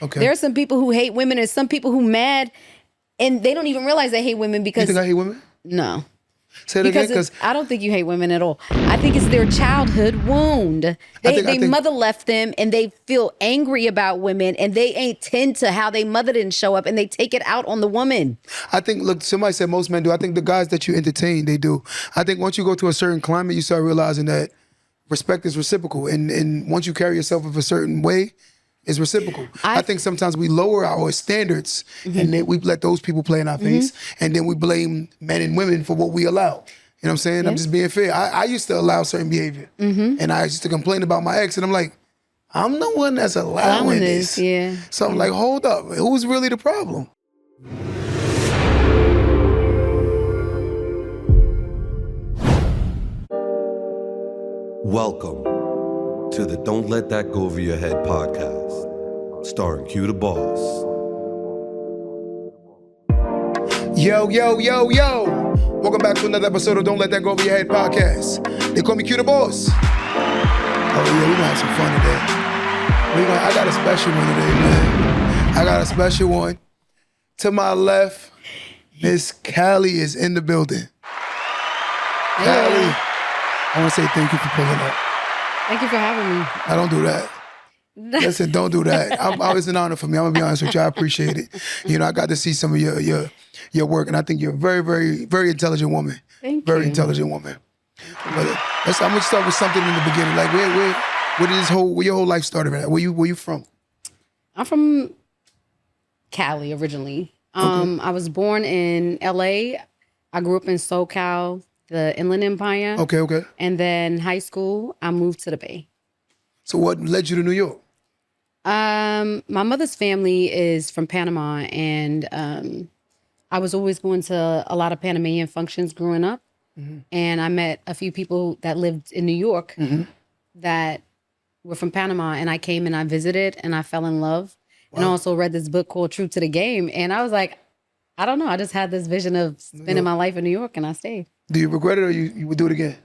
Okay. There are some people who hate women and some people who mad and they don't even realize they hate women because... You think I hate women? No. Say it again, because I don't think you hate women at all. I think it's their childhood wound. They mother left them and they feel angry about women and they ain't tend to how they mother didn't show up and they take it out on the woman. I think, look, somebody said most men do. I think the guys that you entertain, they do. I think once you go to a certain climate, you start realizing that respect is reciprocal. And once you carry yourself in a certain way, it's reciprocal. I think sometimes we lower our standards and then we let those people play in our face and then we blame men and women for what we allow. You know what I'm saying? Yeah. I'm just being fair. I used to allow certain behavior and I used to complain about my ex and I'm like, I'm the one that's allowing this. Yeah. So I'm like, hold up, who's really the problem? Welcome to the Don't Let That Go Over Your Head podcast, starring Q the Boss. Yo, yo, yo, yo. Welcome back to another episode of Don't Let That Go Over Your Head podcast. They call me Q the Boss. Oh yeah, we're gonna have some fun today. I got a special one today, man. I got a special one. To my left, Miss Cali is in the building. Cali, I want to say thank you for pulling up. Thank you for having me. I don't do that. Listen, don't do that. It's an honor for me. I'm gonna be honest with you. I appreciate it. You know, I got to see some of your work, and I think you're a very, very, very intelligent woman. Thank you. Very intelligent woman. But I'm gonna start with something in the beginning. Like, where your whole life started at? Where you from? I'm from Cali originally. Okay. I was born in LA. I grew up in SoCal, the Inland Empire. Okay. And then high school, I moved to the Bay. So what led you to New York? My mother's family is from Panama, and I was always going to a lot of Panamanian functions growing up. And I met a few people that lived in New York that were from Panama, and I came and I visited and I fell in love. Wow. And I also read this book called True to the Game. And I was like, I don't know. I just had this vision of spending my life in New York, and I stayed. Do you regret it, or you would do it again?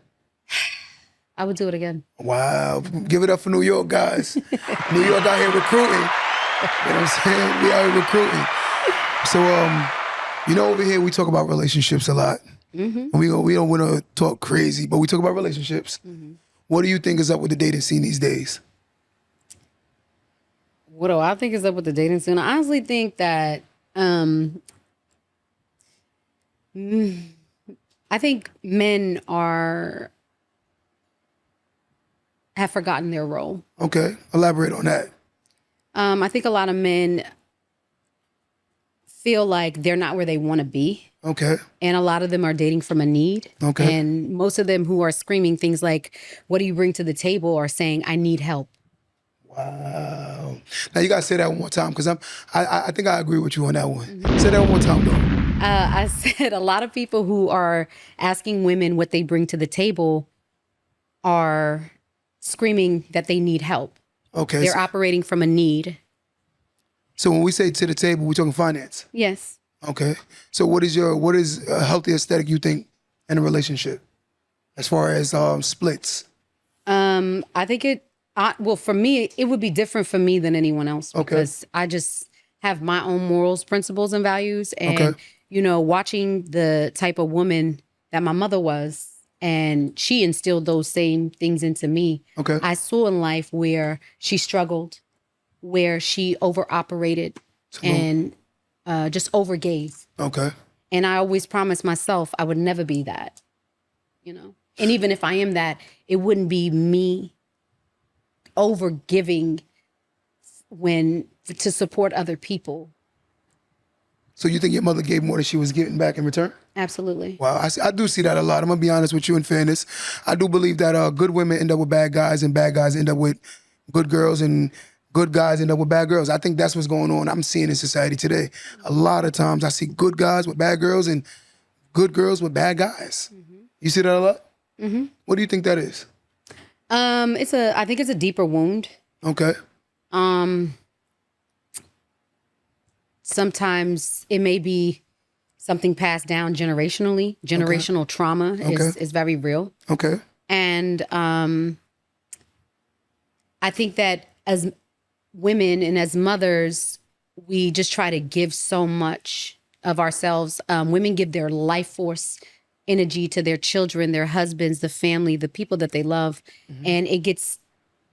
I would do it again. Wow. Give it up for New York, guys. New York out here recruiting. You know what I'm saying? We out here recruiting. So, over here we talk about relationships a lot. And we don't want to talk crazy, but we talk about relationships. What do you think is up with the dating scene these days? What do I think is up with the dating scene? I honestly think that I think men have forgotten their role. Okay, elaborate on that. I think a lot of men feel like they're not where they want to be. Okay. And a lot of them are dating from a need. Okay. And most of them who are screaming things like, what do you bring to the table, are saying, I need help. Wow. Now you gotta say that one more time, because I think I agree with you on that one. Say that one more time, though. I said a lot of people who are asking women what they bring to the table are screaming that they need help. Okay. They're operating from a need. So when we say to the table, we're talking finance? Yes. Okay. So what is a healthy aesthetic you think in a relationship as far as splits? I think for me, it would be different for me than anyone else, because I just have my own morals, principles, and values. And, watching the type of woman that my mother was, and she instilled those same things into me. Okay. I saw in life where she struggled, where she over-operated and just overgave. Okay. And I always promised myself I would never be that, And even if I am that, it wouldn't be me overgiving to support other people. So you think your mother gave more than she was getting back in return? Absolutely. Wow, I do see that a lot. I'm going to be honest with you, in fairness. I do believe that good women end up with bad guys, and bad guys end up with good girls, and good guys end up with bad girls. I think that's what's going on. I'm seeing in society today. A lot of times I see good guys with bad girls and good girls with bad guys. You see that a lot? What do you think that is? I think it's a deeper wound. Okay. Sometimes it may be something passed down generationally. Generational trauma is very real. Okay. And I think that as women and as mothers, we just try to give so much of ourselves. Women give their life force, energy to their children, their husbands, the family, the people that they love, and it gets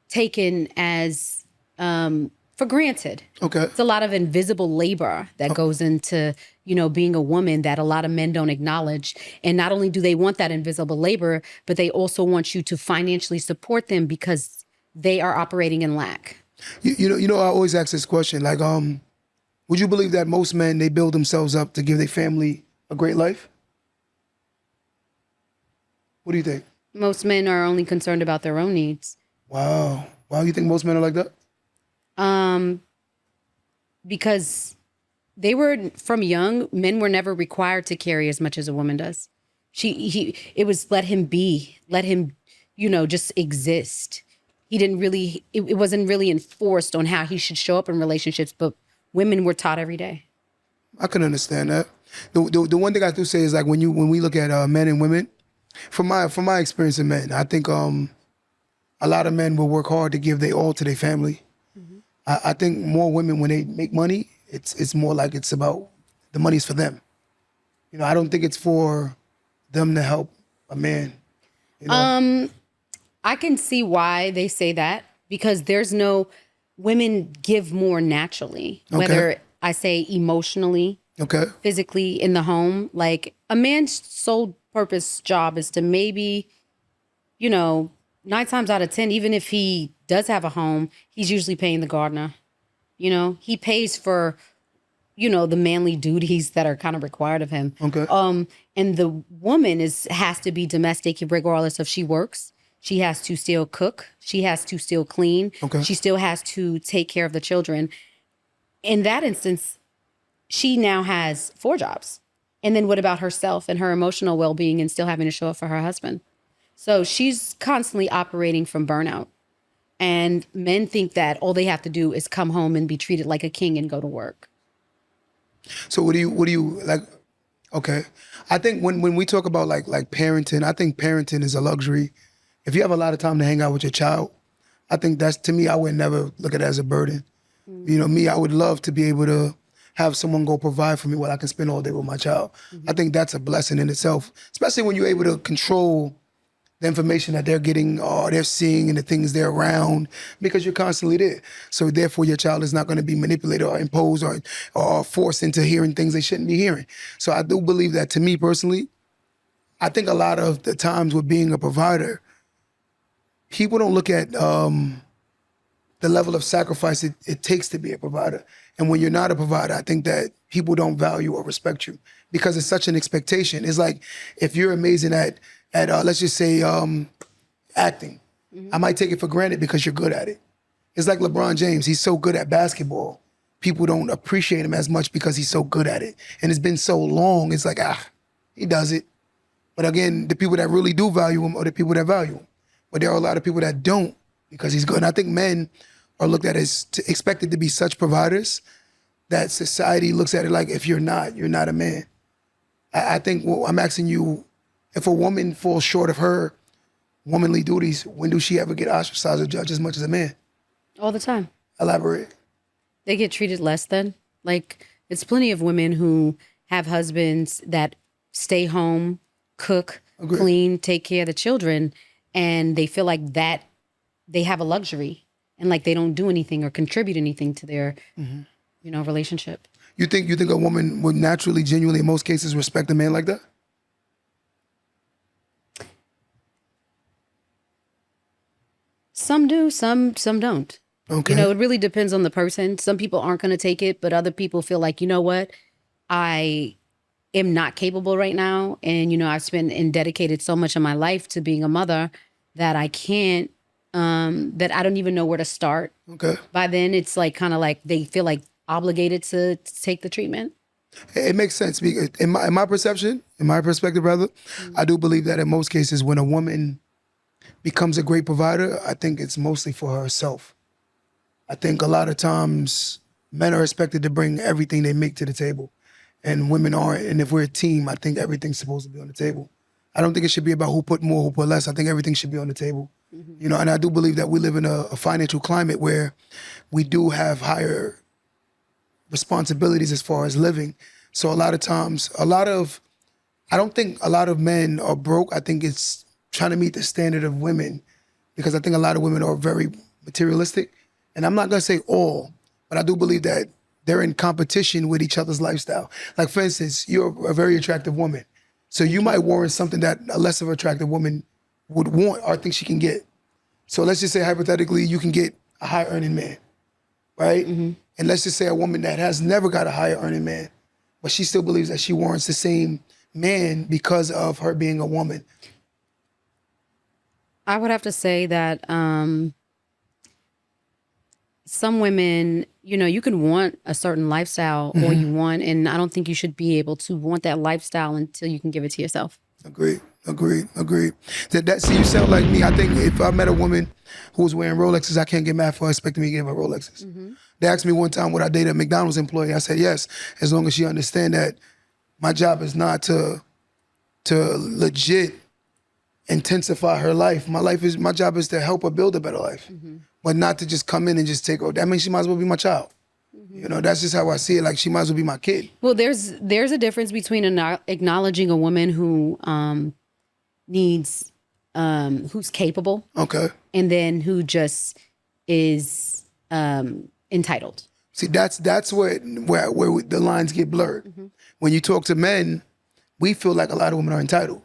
taken as for granted. Okay. It's a lot of invisible labor that goes into, being a woman that a lot of men don't acknowledge. And not only do they want that invisible labor, but they also want you to financially support them because they are operating in lack. I always ask this question, like, would you believe that most men, they build themselves up to give their family a great life? What do you think? Most men are only concerned about their own needs. Wow. You think most men are like that? Because they were from young, men were never required to carry as much as a woman does. It was let him be, let him, just exist. He didn't really, it wasn't really enforced on how he should show up in relationships, but women were taught every day. I can understand that. The one thing I do say is like when we look at men and women, from my experience in men, I think a lot of men will work hard to give their all to their family. I think more women, when they make money, it's more like it's about the money's for them. I don't think it's for them to help a man. I can see why they say that because women give more naturally, whether I say emotionally, physically in the home. Like a man's sole purpose job is to maybe, 9 times out of 10, even if he does have a home, he's usually paying the gardener. He pays for, the manly duties that are kind of required of him. And the woman has to be domestic regardless if she works. She has to still cook. She has to still clean. She still has to take care of the children. In that instance, she now has 4 jobs. And then what about herself and her emotional well-being and still having to show up for her husband? So she's constantly operating from burnout. And men think that all they have to do is come home and be treated like a king and go to work. So what do you like? Okay. I think when we talk about like parenting, I think parenting is a luxury. If you have a lot of time to hang out with your child, I think to me, I would never look at it as a burden. Me, I would love to be able to have someone go provide for me while I can spend all day with my child. I think that's a blessing in itself, especially when you're able to control the information that they're getting or they're seeing and the things they're around because you're constantly there. So therefore your child is not going to be manipulated or imposed or forced into hearing things they shouldn't be hearing. So I do believe that, to me personally, I think a lot of the times with being a provider, people don't look at the level of sacrifice it takes to be a provider. And when you're not a provider, I think that people don't value or respect you because it's such an expectation. It's like if you're amazing at let's just say acting, I might take it for granted because you're good at it. It's like LeBron James. He's so good at basketball. People don't appreciate him as much because he's so good at it. And it's been so long. It's like, he does it. But again, the people that really do value him are the people that value him. But there are a lot of people that don't because he's good. And I think men are looked at as expected to be such providers that society looks at it like, if you're not a man. I think I'm asking you, if a woman falls short of her womanly duties, when do she ever get ostracized or judged as much as a man? All the time. Elaborate. They get treated less than. Like, it's plenty of women who have husbands that stay home, cook, clean, take care of the children, and they feel like that they have a luxury and like they don't do anything or contribute anything to their, relationship. You think a woman would naturally, genuinely, in most cases, respect a man like that? Some do, some don't. Okay. It really depends on the person. Some people aren't going to take it, but other people feel like, you know what, I am not capable right now. And, I've spent and dedicated so much of my life to being a mother that I can't, that I don't even know where to start. Okay. By then, it's like kind of like they feel like obligated to take the treatment. It makes sense. Because in my perception, in my perspective, rather, I do believe that in most cases when a woman becomes a great provider, I think it's mostly for herself. I think a lot of times men are expected to bring everything they make to the table and women aren't. And if we're a team, I think everything's supposed to be on the table. I don't think it should be about who put more, who put less. I think everything should be on the table. You know, and I do believe that we live in a financial climate where we do have higher responsibilities as far as living. So a lot of times, I don't think a lot of men are broke. I think it's trying to meet the standard of women, because I think a lot of women are very materialistic. And I'm not gonna say all, but I do believe that they're in competition with each other's lifestyle. Like for instance, you're a very attractive woman. So you might warrant something that a less of attractive woman would want or think she can get. So let's just say hypothetically, you can get a high earning man, right? And let's just say a woman that has never got a higher earning man, but she still believes that she warrants the same man because of her being a woman. I would have to say that some women, you know, you can want a certain lifestyle or you want, and I don't think you should be able to want that lifestyle until you can give it to yourself. Agreed. See, you sound like me. I think if I met a woman who was wearing Rolexes, I can't get mad for her expecting me to give her Rolexes. They asked me one time would I date a McDonald's employee. I said yes, as long as she understand that my job is not to legit intensify her life. My job is to help her build a better life, but not to just come in and just take over. That means she might as well be my child. You know, that's just how I see it. Like she might as well be my kid. Well, there's a difference between acknowledging a woman who needs, who's capable, Okay. and then who just is entitled. See, that's where the lines get blurred. When you talk to men, we feel like a lot of women are entitled.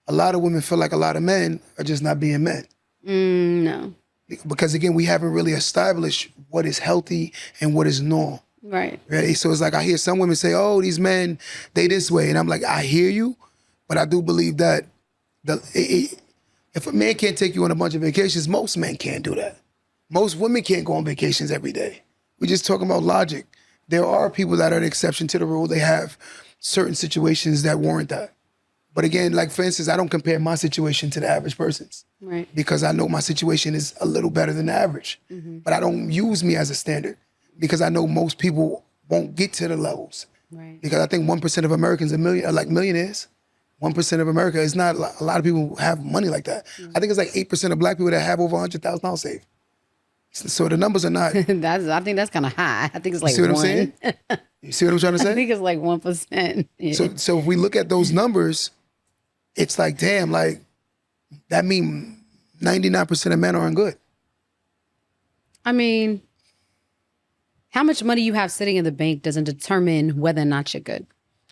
A lot of women feel like a lot of men are just not being men. No. Because again, we haven't really established what is healthy and what is normal. Right. Right? So it's like I hear some women say, oh, these men, they this way. And I'm like, I hear you, but I do believe that if a man can't take you on a bunch of vacations, most men can't do that. Most women can't go on vacations every day. We're just talking about logic. There are people that are an exception to the rule. They have certain situations that warrant that. But again, like for instance, I don't compare my situation to the average person's. Right. Because I know my situation is a little better than the average. But I don't use me as a standard because I know most people won't get to the levels. Right. Because I think 1% of Americans are like millionaires. 1% of America is not a lot of people who have money like that. I think it's like 8% of black people that have over $100,000 saved. So the numbers are not. I think that's kind of high. I think it's like See what I'm 1. saying? You see what I'm trying to say? I think it's like 1%. Yeah. So if we look at those numbers, it's like, damn, like that means 99% of men aren't good. I mean, how much money you have sitting in the bank doesn't determine whether or not you're good.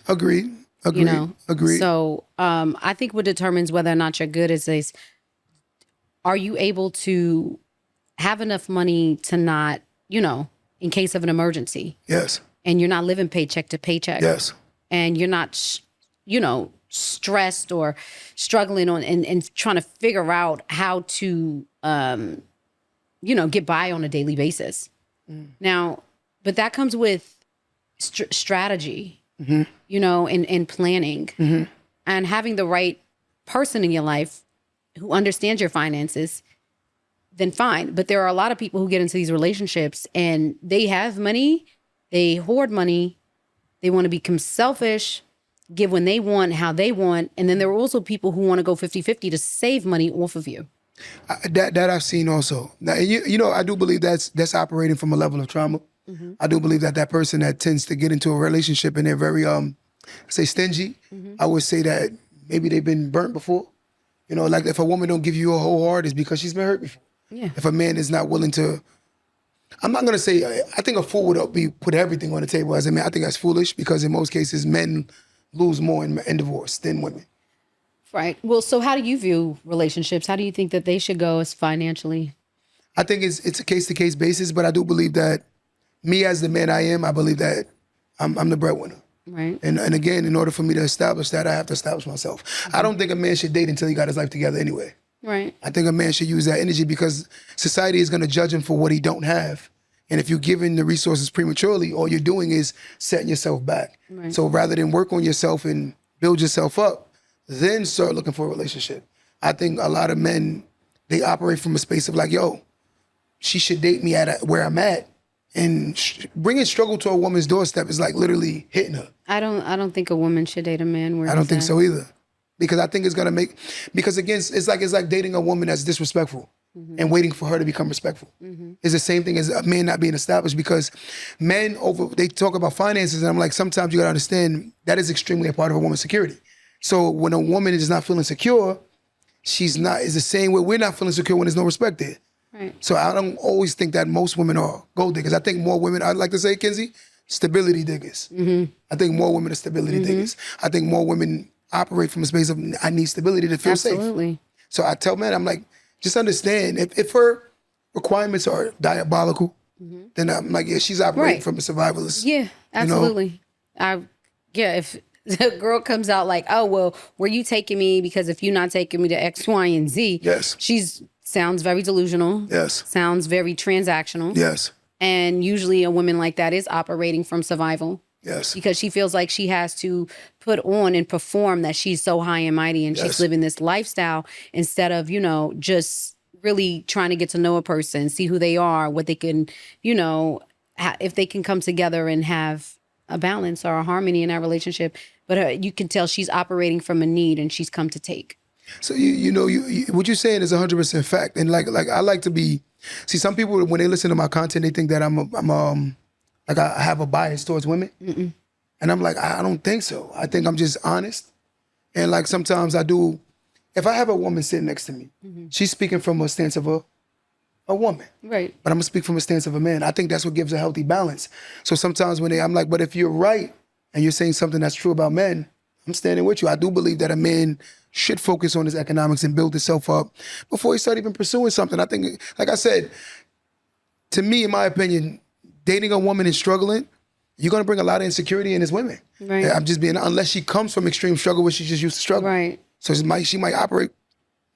Agreed. You know? Agreed. So I think what determines whether or not you're good is are you able to have enough money to not, you know, in case of an emergency. Yes. And you're not living paycheck to paycheck. Yes. And you're not, stressed or struggling on and trying to figure out how to, get by on a daily basis. Now, but that comes with strategy, and planning and having the right person in your life who understands your finances, then fine. But there are a lot of people who get into these relationships and they have money, they hoard money, they want to become selfish, give when they want, how they want. And then there are also people who want to go 50-50 to save money off of you. That I've seen also. Now, I do believe that's operating from a level of trauma. I do believe that person that tends to get into a relationship and they're very, say stingy, I would say that maybe they've been burnt before. Like if a woman don't give you a whole heart, it's because she's been hurt before. Yeah. If a man is not willing to, I'm not going to say, I think a fool would be put everything on the table as a man. I think that's foolish because in most cases, men lose more in divorce than women. Right. Well, so how do you view relationships? How do you think that they should go as financially? I think it's a case-to-case basis, but I do believe that me as the man I am, I believe that I'm the breadwinner. Right. And again, in order for me to establish that, I have to establish myself. I don't think a man should date until he got his life together anyway. Right. I think a man should use that energy because society is going to judge him for what he don't have. And if you're giving the resources prematurely, all you're doing is setting yourself back. Right. So rather than work on yourself and build yourself up, then start looking for a relationship. I think a lot of men, they operate from a space of like, yo, she should date me at where I'm at. And bringing struggle to a woman's doorstep is like literally hitting her. I don't think a woman should date a man where I don't think so either. because I think it's gonna make, because again, it's like dating a woman that's disrespectful and waiting for her to become respectful. It's the same thing as a man not being established, because men they talk about finances, and I'm like, sometimes you gotta understand that is extremely a part of a woman's security. So when a woman is not feeling secure, she's not, is the same way we're not feeling secure when there's no respect there. Right. So I don't always think that most women are gold diggers. I think more women, I'd like to say, Kinsey, stability diggers. I think more women are stability diggers. I think more women operate from a space of, I need stability to feel safe. Absolutely. So I tell men, I'm like, just understand, if her requirements are diabolical, then I'm like, yeah, she's operating Right. from a survivalist. Yeah, absolutely. If the girl comes out like, oh, well, were you taking me because if you're not taking me to X, Y, and Z, Yes. sounds very delusional. Yes. Sounds very transactional. Yes. And usually a woman like that is operating from survival. Yes. Because she feels like she has to put on and perform that she's so high and mighty and Yes. she's living this lifestyle instead of, just really trying to get to know a person, see who they are, what they can, if they can come together and have a balance or a harmony in that relationship. But you can tell she's operating from a need and she's come to take. So what you're saying is 100% fact, and like I like to be. See, some people when they listen to my content, they think that I'm like I have a bias towards women, and I'm like, I don't think so. I think I'm just honest, and like sometimes I do. If I have a woman sitting next to me, she's speaking from a stance of a woman, Right. but I'm gonna speak from a stance of a man. I think that's what gives a healthy balance. So sometimes I'm like, but if you're right and you're saying something that's true about men, I'm standing with you. I do believe that a man should focus on his economics and build himself up before he start even pursuing something. I think, like I said, to me, in my opinion, dating a woman and struggling, you're gonna bring a lot of insecurity in his women. Right. I'm just being, unless she comes from extreme struggle where she's just used to struggle. Right. So she might operate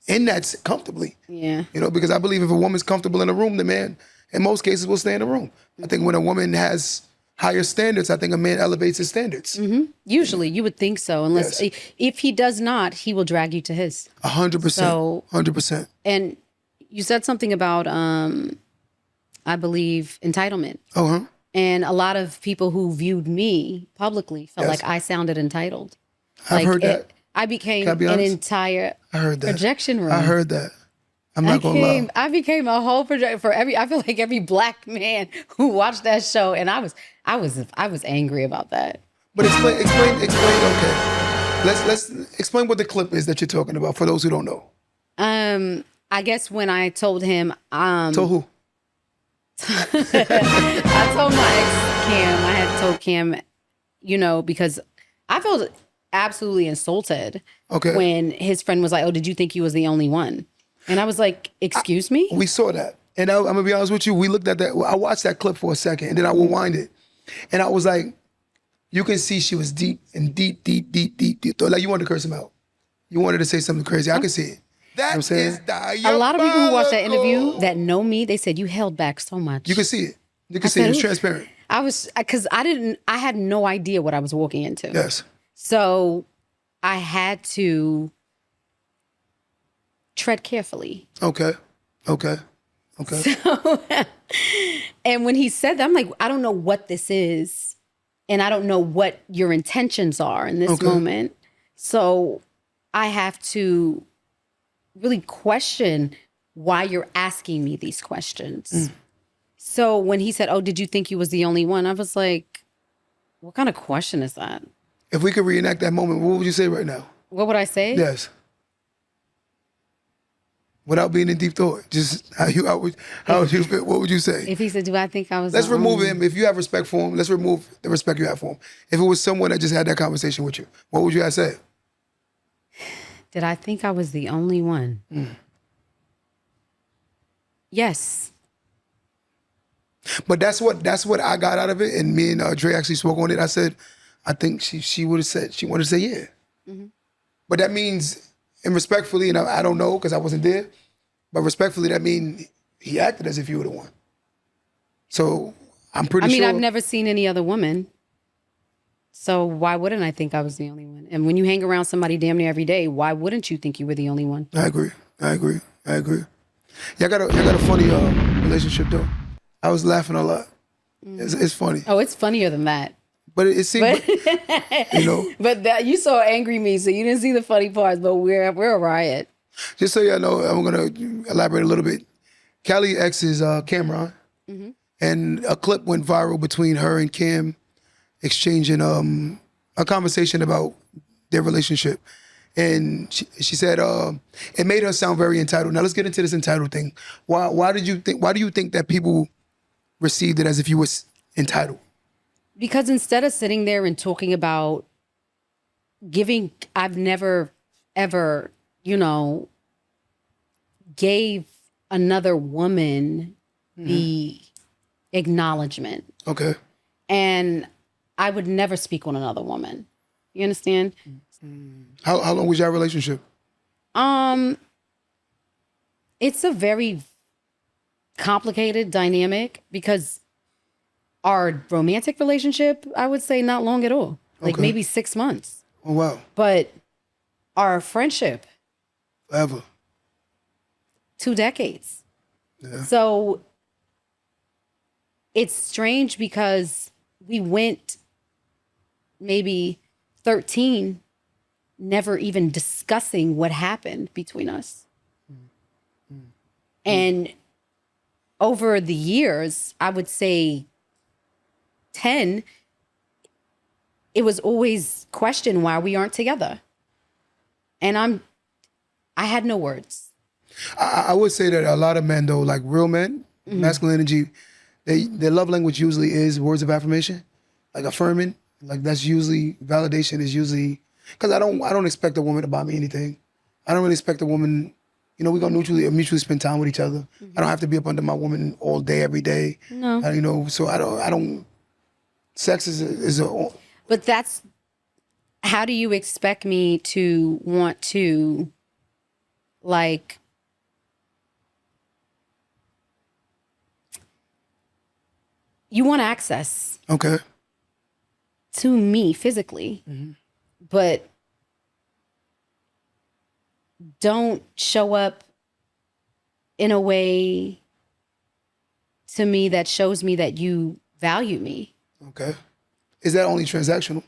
in that comfortably. Yeah. Because I believe if a woman's comfortable in a room, the man, in most cases, will stay in the room. I think when a woman has higher standards, I think a man elevates his standards. Usually you would think so, unless if he does not, he will drag you to his. 100%. So 100%. And you said something about, I believe, entitlement. And a lot of people who viewed me publicly felt Yes. like I sounded entitled. I've heard that. I became Can I be an honest? entire I heard that. projection room. I heard that. I'm not gonna lie. I became a whole project for I feel like every black man who watched that show, and I was angry about that. But explain. Okay, let's explain what the clip is that you're talking about for those who don't know. I guess when I told him, So who? I told my ex Cam, I had told Cam, because I felt absolutely insulted Okay. when his friend was like, "Oh, did you think you was the only one?" And I was like, "Excuse me?" We saw that, and I'm gonna be honest with you. We looked at that. I watched that clip for a second, and then I rewind it, and I was like, you can see she was deep. Like you wanted to curse him out. You wanted to say something crazy. I could see it. That I'm saying? is A lot of people who watched that interview that know me, they said you held back so much. You can see it. You can see it. It's transparent. Because I had no idea what I was walking into. Yes. So I had to tread carefully. Okay. And when he said that, I'm like, I don't know what this is. And I don't know what your intentions are in this moment. So I have to really question why you're asking me these questions. So when he said, "Oh, did you think you was the only one?" I was like, what kind of question is that? If we could reenact that moment, what would you say right now? What would I say? Yes. Without being in deep thought, just how would you feel? What would you say? If he said, "Do I think I was Let's the remove only-" him. If you have respect for him, let's remove the respect you have for him. If it was someone that just had that conversation with you, what would you have said? Did I think I was the only one? Yes. But that's what I got out of it, and me and Dre actually spoke on it. I said, I think she would have said, she wanted to say yeah. But that means, and respectfully, and I don't know because I wasn't there, but respectfully, that means he acted as if you were the one. So I'm pretty sure. I've never seen any other woman. So why wouldn't I think I was the only one? And when you hang around somebody damn near every day, why wouldn't you think you were the only one? I agree. Y'all got a funny relationship though. I was laughing a lot. It's funny. Oh, it's funnier than that. But it seemed, you know, But that you saw angry me, so you didn't see the funny parts. But we're a riot. just so y'all know, I'm gonna elaborate a little bit. Cali X is Cameron, and a clip went viral between her and Cam, exchanging a conversation about their relationship. And she said it made her sound very entitled. Now let's get into this entitled thing. Why do you think that people received it as if you was entitled? Because instead of sitting there and talking about I've never ever, gave another woman the acknowledgement. Okay. And I would never speak on another woman. You understand? How long was your relationship? It's a very complicated dynamic because our romantic relationship, I would say not long at all. Like Okay. maybe 6 months. Oh wow. But our friendship, Forever. 2 decades. Yeah. So it's strange because we went maybe 13 never even discussing what happened between us. And over the years, I would say 10, it was always questioned why we aren't together. And I had no words. I would say that a lot of men, though, like real men, masculine energy, their love language usually is words of affirmation, like affirming. Like that's usually validation is usually because I don't expect a woman to buy me anything. I don't really expect a woman. We're gonna mutually spend time with each other. I don't have to be up under my woman all day, every day. No. So I don't. Sex is a. But that's, how do you expect me to want to, like, you want access Okay. to me physically, but don't show up in a way to me that shows me that you value me. Okay. Is that only transactional?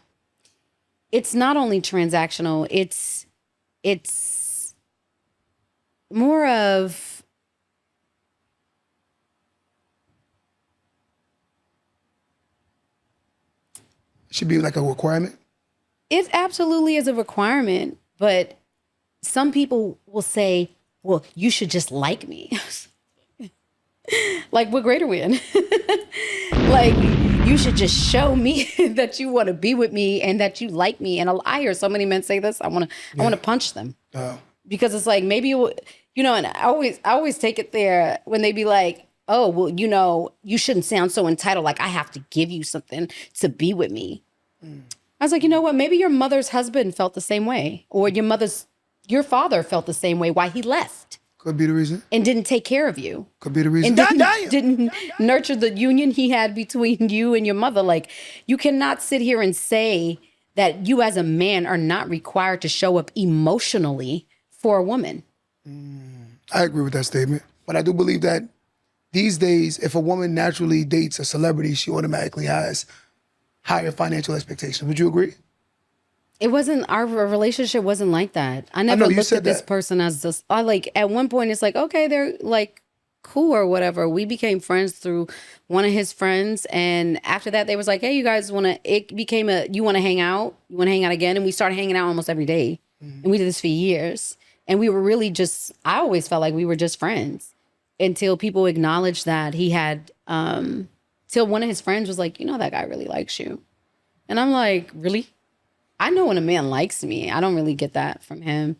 It's not only transactional, it's more of Should be like a requirement. it absolutely is a requirement, but some people will say, well, you should just like me. Like, what grade are we in? Like, you should just show me that you want to be with me and that you like me. And I hear so many men say this. I want to punch them because it's like, maybe, and I always take it there when they be like, oh, well, you shouldn't sound so entitled. Like, I have to give you something to be with me. I was like, you know what? Maybe your mother's husband felt the same way, or your father felt the same way, why he left. Could be the reason. And didn't take care of you. Could be the reason. And didn't nurture the union he had between you and your mother. Like, you cannot sit here and say that you as a man are not required to show up emotionally for a woman. I agree with that statement. But I do believe that these days, if a woman naturally dates a celebrity, she automatically has higher financial expectations. Would you agree? It wasn't, our relationship wasn't like that. I never looked at this person as just, at one point it's like, okay, they're like cool or whatever. We became friends through one of his friends. And after that, they was like, hey, you guys it became you want to hang out? You want to hang out again? And we started hanging out almost every day. And we did this for years. And we were really I always felt like we were just friends until people acknowledged that he had, till one of his friends was like, that guy really likes you. And I'm like, really? I know when a man likes me. I don't really get that from him.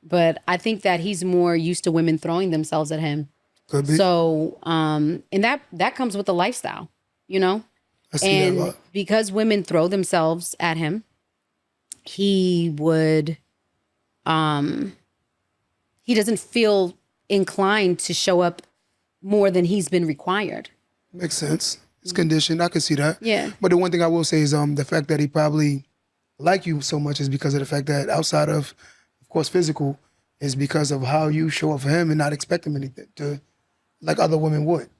But I think that he's more used to women throwing themselves at him. Could be. So, and that comes with the lifestyle, I see that a lot. Because women throw themselves at him, he would, he doesn't feel inclined to show up more than he's been required. Makes sense. It's conditioned. I can see that. Yeah. But the one thing I will say is the fact that he probably like you so much is because of the fact that outside of course, physical, is because of how you show up for him and not expect him anything like other women would.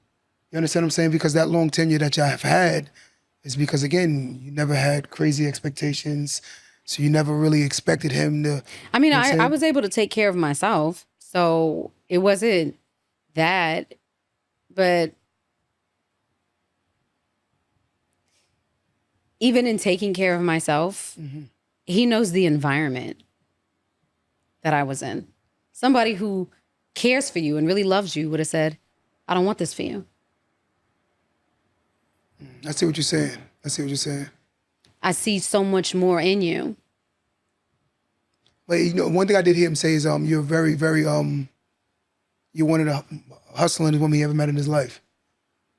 You understand what I'm saying? Because that long tenure that y'all have had is because, again, you never had crazy expectations. So you never really expected him to. I mean, You know what I'm I saying? was able to take care of myself. So it wasn't that, but even in taking care of myself, he knows the environment that I was in. Somebody who cares for you and really loves you would have said, I don't want this for you. I see what you're saying. I see what you're saying. I see so much more in you. But you know, one thing I did hear him say is you're very, very you're one of the hustlingest women he ever met in his life.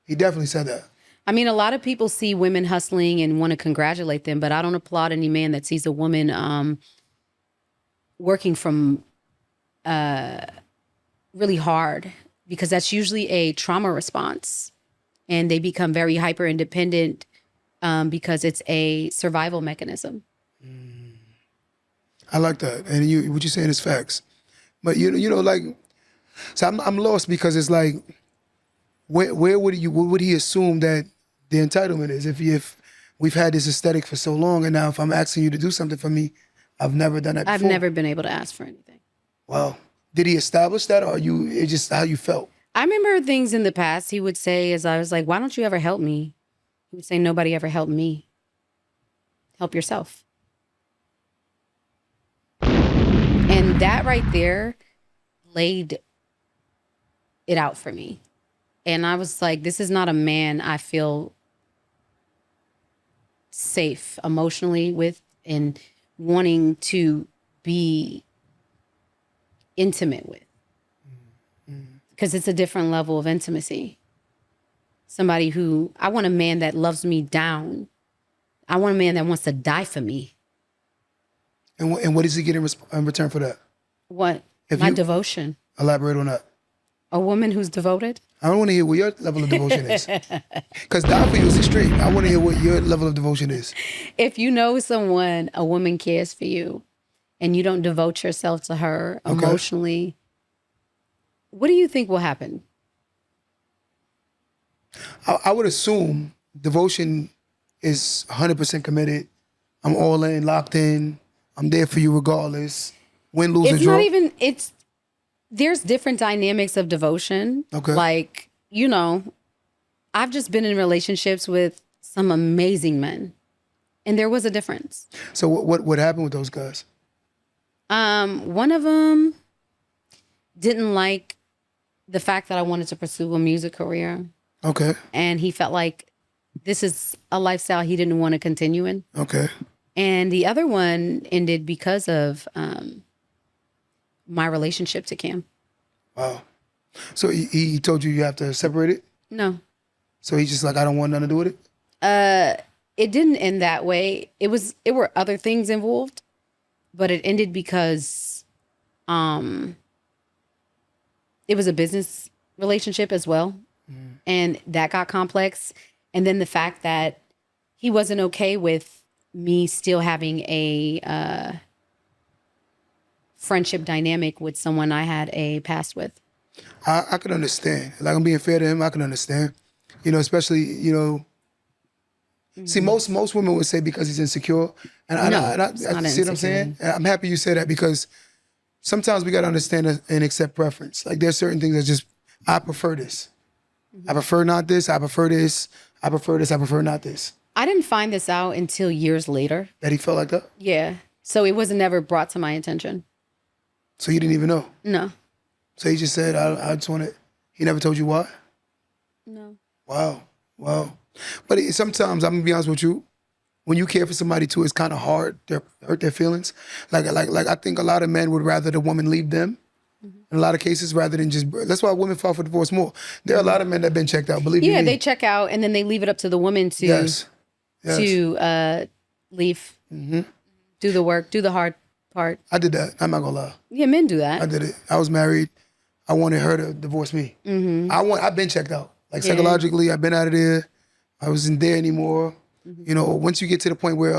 He definitely said that. I mean, a lot of people see women hustling and want to congratulate them, but I don't applaud any man that sees a woman working from really hard, because that's usually a trauma response, and they become very hyper independent because it's a survival mechanism. I like that, and what you're saying is facts. But you know, like, so I'm lost because it's like, where would what would he assume that the entitlement is? If we've had this aesthetic for so long, and now if I'm asking you to do something for me, I've never done that before. I've never been able to ask for anything. Wow. Did he establish that, or it's just how you felt? I remember things in the past he would say, as I was like, why don't you ever help me? He would say, nobody ever helped me. Help yourself. And that right there laid it out for me. And I was like, this is not a man I feel safe emotionally with and wanting to be intimate with. Because it's a different level of intimacy. Somebody who, I want a man that loves me down. I want a man that wants to die for me. And what does he get in return for that? What? If My you- devotion. Elaborate on that. A woman who's devoted. I don't want to hear what your level of devotion is. Because die for you is extreme. I want to hear what your level of devotion is. If you know someone, a woman cares for you, and you don't devote yourself to her emotionally, what do you think will happen? I would assume devotion is 100% committed. I'm all in, locked in. I'm there for you regardless. Win, lose, or It's draw. not even, there's different dynamics of devotion. Okay. Like, you know, I've just been in relationships with some amazing men, and there was a difference. So what happened with those guys? One of them didn't like the fact that I wanted to pursue a music career, Okay. and he felt like this is a lifestyle he didn't want to continue in. Okay. And the other one ended because of my relationship to Cam. Wow. So he told you have to separate it? No, So he's just like, I don't want nothing to do with it? it didn't end that way. It were other things involved, but it ended because it was a business relationship as well. And that got complex. And then the fact that he wasn't okay with me still having a friendship dynamic with someone I had a past with. I can understand. Like, I'm being fair to him, I can understand. You know, especially, you know, see, most women would say because he's insecure. And No, I it's not see what I'm saying? And I'm happy you say that, because sometimes we got to understand and accept preference. Like, there's certain things that just, I prefer this. I prefer not this. I prefer this. I prefer this. I prefer not this. I didn't find this out until years later. That he felt like that? Yeah. So it was never brought to my attention. So you didn't even know? No. So he just said, I just want it. He never told you why? No. Wow. But sometimes, I'm going to be honest with you, when you care for somebody too, it's kind of hard to hurt their feelings. Like I think a lot of men would rather the woman leave them in a lot of cases rather than just, that's why women file for divorce more. There are a lot of men that have been checked out, believe Yeah, me. they check out and then they leave it up to the woman to Yes. leave, do the work, do the hard part. I did that. I'm not going to lie. Yeah, men do that. I did it. I was married. I wanted her to divorce me. I've been checked out. Like, psychologically, I've been out of there. I wasn't there anymore. You know, once you get to the point where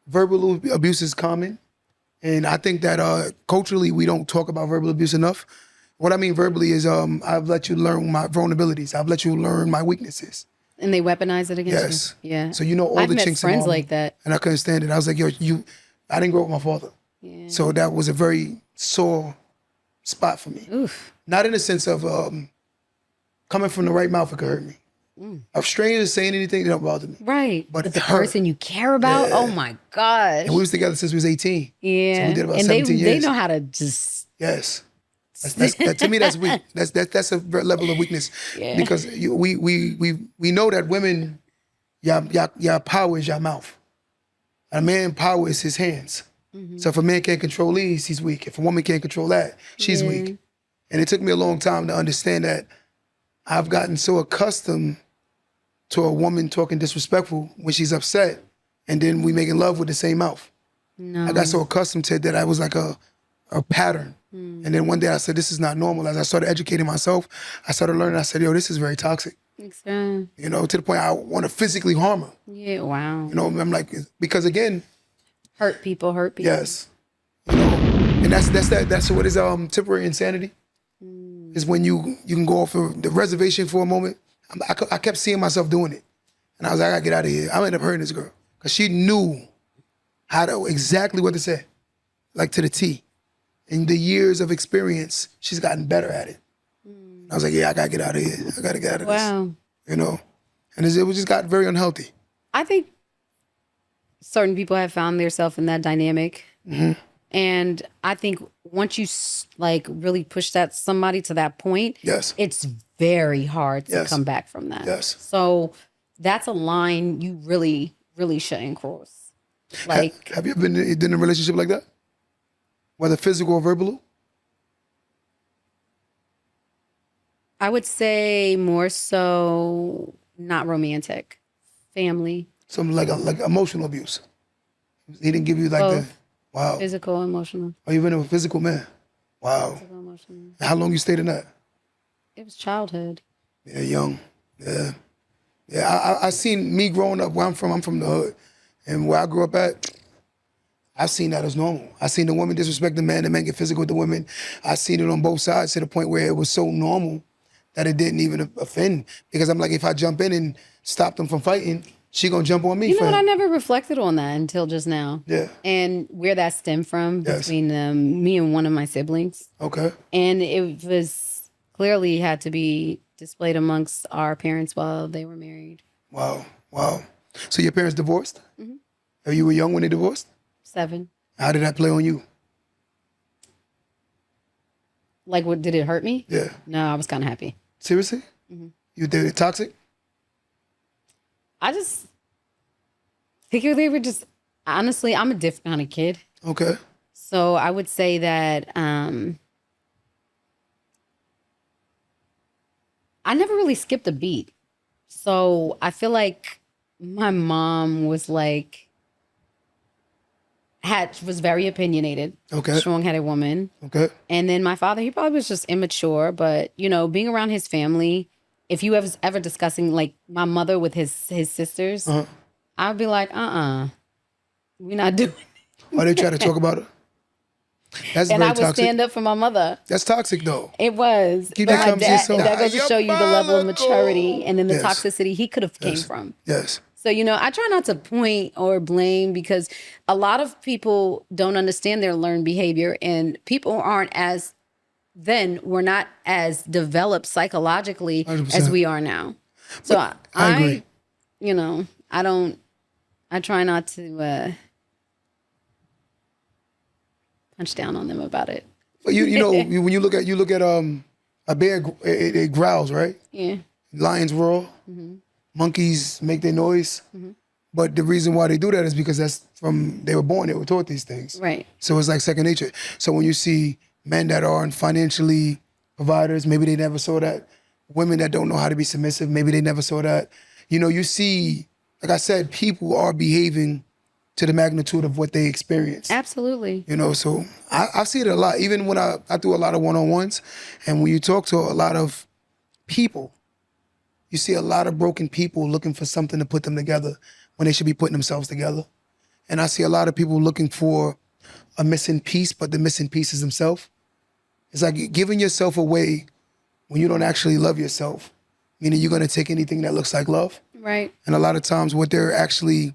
verbal abuse is common, and I think that culturally we don't talk about verbal abuse enough. What I mean verbally is I've let you learn my vulnerabilities. I've let you learn my weaknesses. And they weaponize it against Yes. you. Yeah. So you know all I've the met chinks in friends armor. like that. And I couldn't stand it. I was like, yo, I didn't grow up with my father. Yeah. So that was a very sore spot for me. Oof. Not in the sense of coming from the right mouth, it could hurt me. Of strangers saying anything, they don't bother me. Right. But But the it hurt. person you care about, oh my gosh. And we was together since we was 18. Yeah. So we did about and 17 they years. know how to just Yes. That, to me, that's weak. That's a level of weakness. Yeah. Because we know that women, your power is your mouth. A man's power is his hands. So if a man can't control these, he's weak. If a woman can't control that, she's weak. And it took me a long time to understand that I've gotten so accustomed to a woman talking disrespectful when she's upset, and then we making love with the same mouth. no. I got so accustomed to it that I was like a pattern. And then one day I said, this is not normal. As I started educating myself, I started learning. I said, yo, this is very toxic. Exactly. You know, to the point I want to physically harm her. Yeah. Wow. You know, I'm like, because again, Hurt people. yes, you know, and that's what is temporary insanity. Is when you can go off of the reservation for a moment. I kept seeing myself doing it, and I was like, I gotta get out of here. I ended up hurting this girl because she knew exactly what to say, like to the T. In the years of experience, she's gotten better at it. I was like, yeah, I gotta get out of here. I gotta get out of this. Wow. You know, and it just got very unhealthy. I think certain people have found themselves in that dynamic. And I think once you like really push somebody to that point, Yes. it's very hard to Yes. come back from that. Yes. So that's a line you really, really shouldn't cross. Like, Have you ever been in a relationship like that? Whether physical or verbal? I would say more so not romantic, family, Something like emotional abuse. He didn't give you like the Both. wow. physical, emotional, Oh, you've been a physical man. Wow. physical, emotional. How long you stayed in that? It was childhood. Yeah, young. Yeah. Yeah, I seen me growing up where I'm from the hood. And where I grew up at, I've seen that as normal. I seen the women disrespect the man get physical with the women. I seen it on both sides to the point where it was so normal that it didn't even offend. Because I'm like, if I jump in and stop them from fighting, she gonna jump on me. You know for what? I never reflected on that until just now. Yeah. And where that stemmed from Yes. between me and one of my siblings. Okay. And it was clearly had to be displayed amongst our parents while they were married. Wow. So your parents divorced? Or you were young when they divorced? 7. How did that play on you? Like, what did it hurt me? Yeah. No, I was kind of happy. Seriously? You did it toxic? I just think they were just honestly, I'm a different kind of kid. Okay. So I would say that I never really skipped a beat. So I feel like my mom was like was very opinionated, Okay. strong-headed woman. Okay. And then my father, he probably was just immature, but you know, being around his family, if you ever discussing like my mother with his sisters, I would be like, we're not doing it. Why they try to talk about it? That's And very I would toxic. stand up for my mother. That's toxic though. It was. Keep But that my comes to dad, yourself. and that goes to show you the level of maturity and then the Yes. toxicity he could have came from. Yes. So, you know, I try not to point or blame because a lot of people don't understand their learned behavior and people we're not as developed psychologically 100%. as we are now. So I agree. you know, I try not to punch down on them about it. But you know when you look at a bear, it growls, right? Yeah. Lions roar, monkeys make their noise. But the reason why they do that is because they were born, they were taught these things. Right. So it's like second nature. So when you see men that aren't financially providers, maybe they never saw that. Women that don't know how to be submissive, maybe they never saw that. You know, you see, like I said, people are behaving to the magnitude of what they experience. Absolutely. You know, so I see it a lot. Even when I do a lot of one-on-ones, and when you talk to a lot of people, you see a lot of broken people looking for something to put them together when they should be putting themselves together. And I see a lot of people looking for a missing piece, but the missing piece is themselves. It's like giving yourself away when you don't actually love yourself, meaning you're gonna take anything that looks like love. Right. And a lot of times what they're actually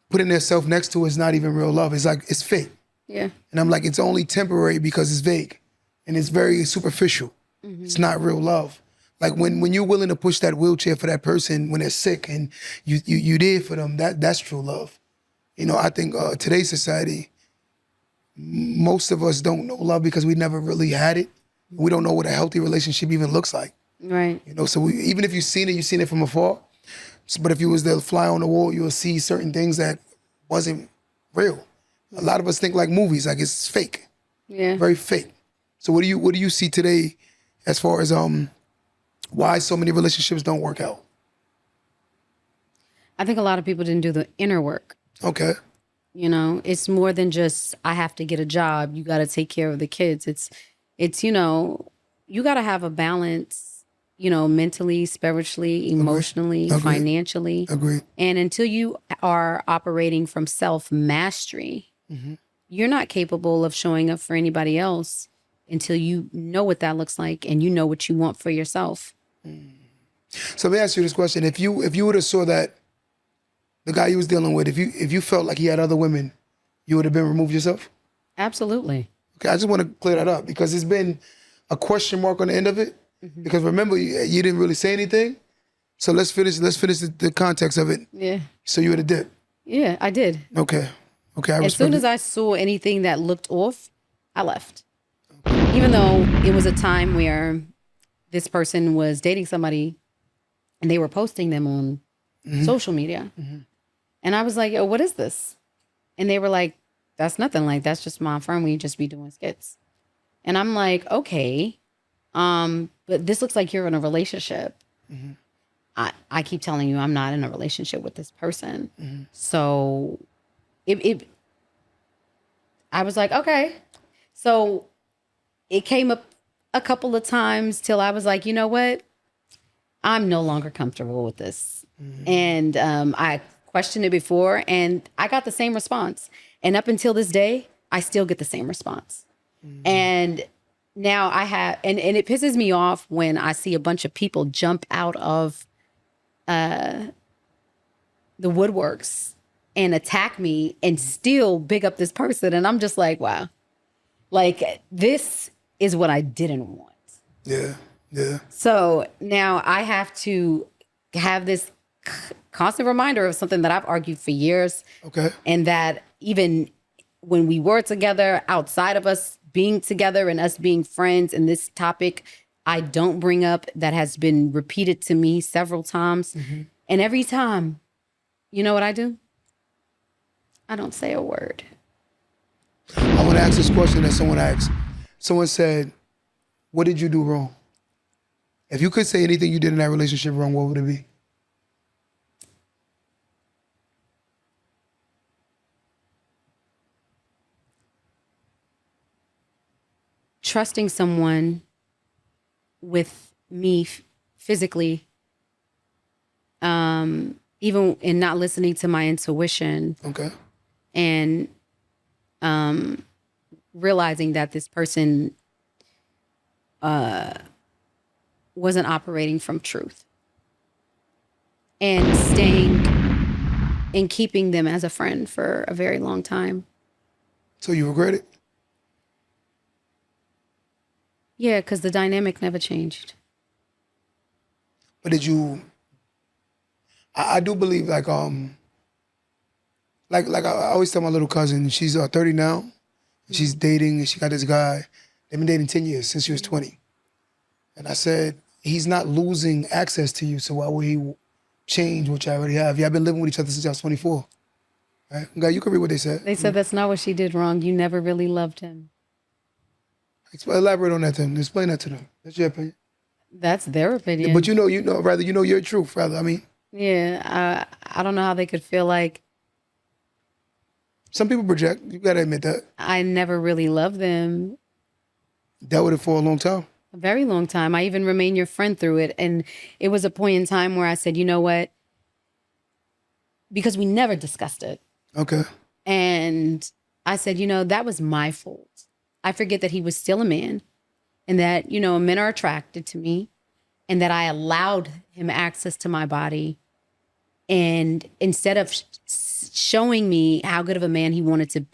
putting their self next to is not even real love. It's like, it's fake. Yeah. And I'm like, it's only temporary because it's vague and it's very superficial. It's not real love. Like when you're willing to push that wheelchair for that person when they're sick and you did for them, that's true love. You know, I think today's society, most of us don't know love because we never really had it. We don't know what a healthy relationship even looks like. Right. You know, so even if you've seen it from afar. But if you was to fly on the wall, you'll see certain things that wasn't real. A lot of us think like movies, like it's fake, Yeah. very fake. So what do you see today as far as why so many relationships don't work out? I think a lot of people didn't do the inner work. Okay. You know, it's more than just, I have to get a job. You got to take care of the kids. It's, you know, you got to have a balance, you know, mentally, spiritually, emotionally, Agreed. financially. Agreed. And until you are operating from self-mastery, you're not capable of showing up for anybody else until you know what that looks like and you know what you want for yourself. So let me ask you this question: If you would have saw that the guy you was dealing with, if you felt like he had other women, you would have been removed yourself? Absolutely. Okay, I just want to clear that up because it's been a question mark on the end of it. Because remember, you didn't really say anything. So let's finish the context of it. Yeah. So you would have did. Yeah, I did. Okay. Okay. I As soon respect as it. I saw anything that looked off, I left. Even though it was a time where this person was dating somebody and they were posting them on social media. And I was like, yo, what is this? And they were like, that's nothing. Like, that's just my friend. We just be doing skits. And I'm like, okay. But this looks like you're in a relationship. I keep telling you I'm not in a relationship with this person. So I was like, okay. So it came up a couple of times till I was like, you know what? I'm no longer comfortable with this. And I questioned it before and I got the same response. And up until this day, I still get the same response. And now I have, and it pisses me off when I see a bunch of people jump out of the woodworks and attack me and still big up this person. And I'm just like, wow, like this is what I didn't want. Yeah. Yeah. So now I have to have this constant reminder of something that I've argued for years. Okay. And that even when we were together, outside of us being together and us being friends, and this topic I don't bring up that has been repeated to me several times. And every time, you know what I do? I don't say a word. I want to ask this question that someone asked. Someone said, what did you do wrong? If you could say anything you did in that relationship wrong, what would it be? Trusting someone with me physically, even in not listening to my intuition, Okay. and realizing that this person wasn't operating from truth, and staying and keeping them as a friend for a very long time. So you regret it? Yeah, because the dynamic never changed. But did you? I do believe like I always tell my little cousin, she's 30 now, and she's dating, and she got this guy. They've been dating 10 years since she was 20. And I said, he's not losing access to you, so why would he change what you already have? Y'all been living with each other since y'all was 24. Right? Guy, you can read what they said. They said that's not what she did wrong. You never really loved him. Elaborate on that then. Explain that to them. That's your opinion. That's their opinion. But you know your truth, rather. I mean, yeah, I don't know how they could feel like some people project. You gotta admit that. I never really loved them. Dealt with it for a long time. A very long time. I even remained your friend through it. And it was a point in time where I said, you know what? Because we never discussed it. Okay. And I said, you know, that was my fault. I forget that he was still a man and that, you know, men are attracted to me. and that I allowed him access to my body. And instead of showing me how good of a man he wanted to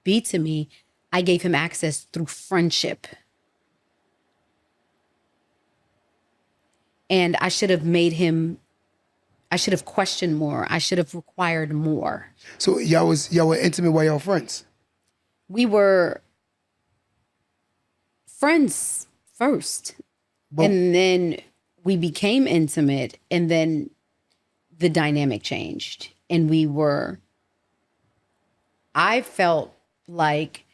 be to me, I gave him access through friendship. And I should have questioned more. I should have required more. So y'all were intimate while y'all friends? We were friends first. And then we became intimate, and then the dynamic changed. And I felt like,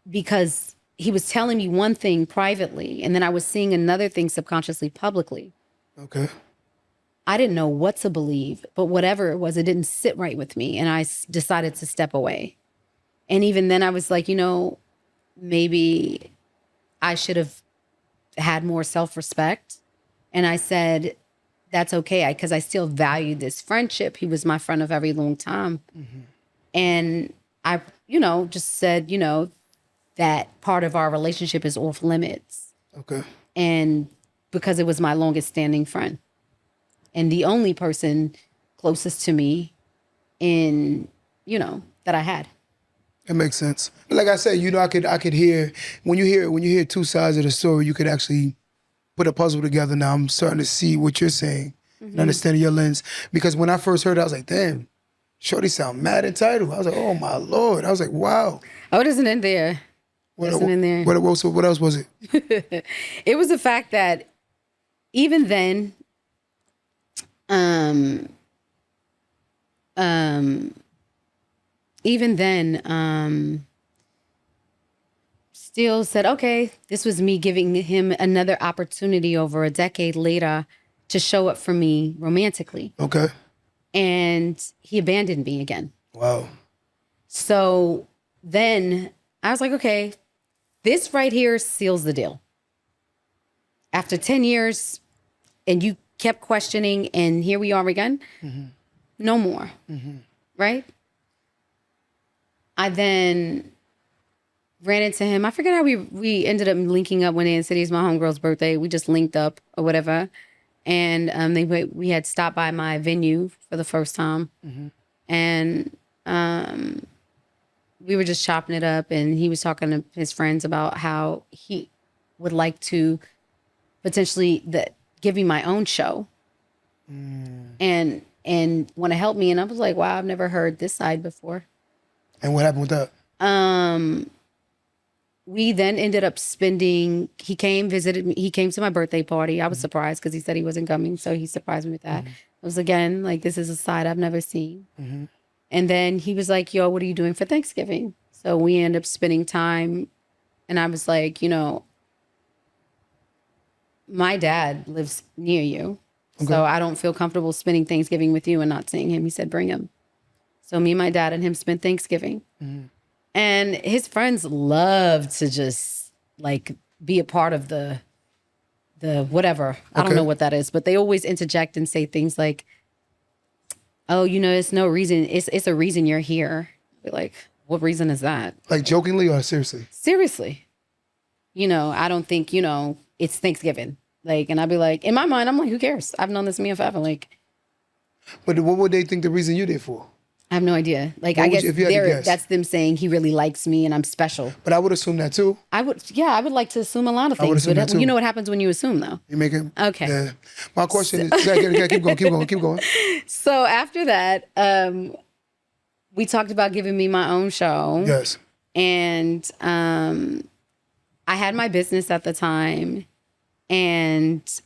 because he was telling me one thing privately, and then I was seeing another thing subconsciously publicly. Okay. I didn't know what to believe, but whatever it was, it didn't sit right with me. And I decided to step away. And even then I was like, maybe I should have had more self-respect. And I said, that's okay, because I still valued this friendship. He was my friend of a very long time. Mm-hmm. And I, just said, that part of our relationship is off limits. Okay. And because it was my longest standing friend and the only person closest to me that I had. That makes sense. Like I said, I could hear when you hear two sides of the story, you could actually put a puzzle together. Now I'm starting to see what you're saying and understanding your lens. Because when I first heard it, I was like, damn, Shorty sound mad entitled. I was like, oh my Lord. I was like, wow. Oh, it isn't in there. What else was it? It was the fact that even then, still said, okay, this was me giving him another opportunity over a decade later to show up for me romantically. Okay. And he abandoned me again. Wow. So then I was like, okay, this right here seals the deal. After 10 years and you kept questioning and here we are again, no more, right? I then ran into him. I forget how we ended up linking up one day and said, it's my homegirl's birthday. We just linked up or whatever. And we had stopped by my venue for the first time. And we were just chopping it up, and he was talking to his friends about how he would like to potentially give me my own show and want to help me. And I was like, wow, I've never heard this side before. And what happened with that? We then ended up he came to my birthday party. I was surprised because he said he wasn't coming. So he surprised me with that. It was, again, like, this is a side I've never seen. And then he was like, yo, what are you doing for Thanksgiving? So we ended up spending time. And I was like, my dad lives near you. Okay. So I don't feel comfortable spending Thanksgiving with you and not seeing him. He said, bring him. So me, my dad, and him spent Thanksgiving. And his friends love to just like be a part of the whatever. Okay. I don't know what that is, but they always interject and say things like, oh, it's no reason. It's a reason you're here. We're like, what reason is that? Like jokingly or seriously? Seriously. I don't think, it's Thanksgiving. Like, and I'd be like, in my mind, I'm like, who cares? I've known this man forever. Like, but what would they think the reason you're there for? I have no idea. Like, I guess that's them saying he really likes me and I'm special. But I would assume that too. I would like to assume a lot of things. But you know what happens when you assume, though? You make it. Okay. Yeah. My question is, keep going. So after that, we talked about giving me my own show. Yes. And I had my business at the time, and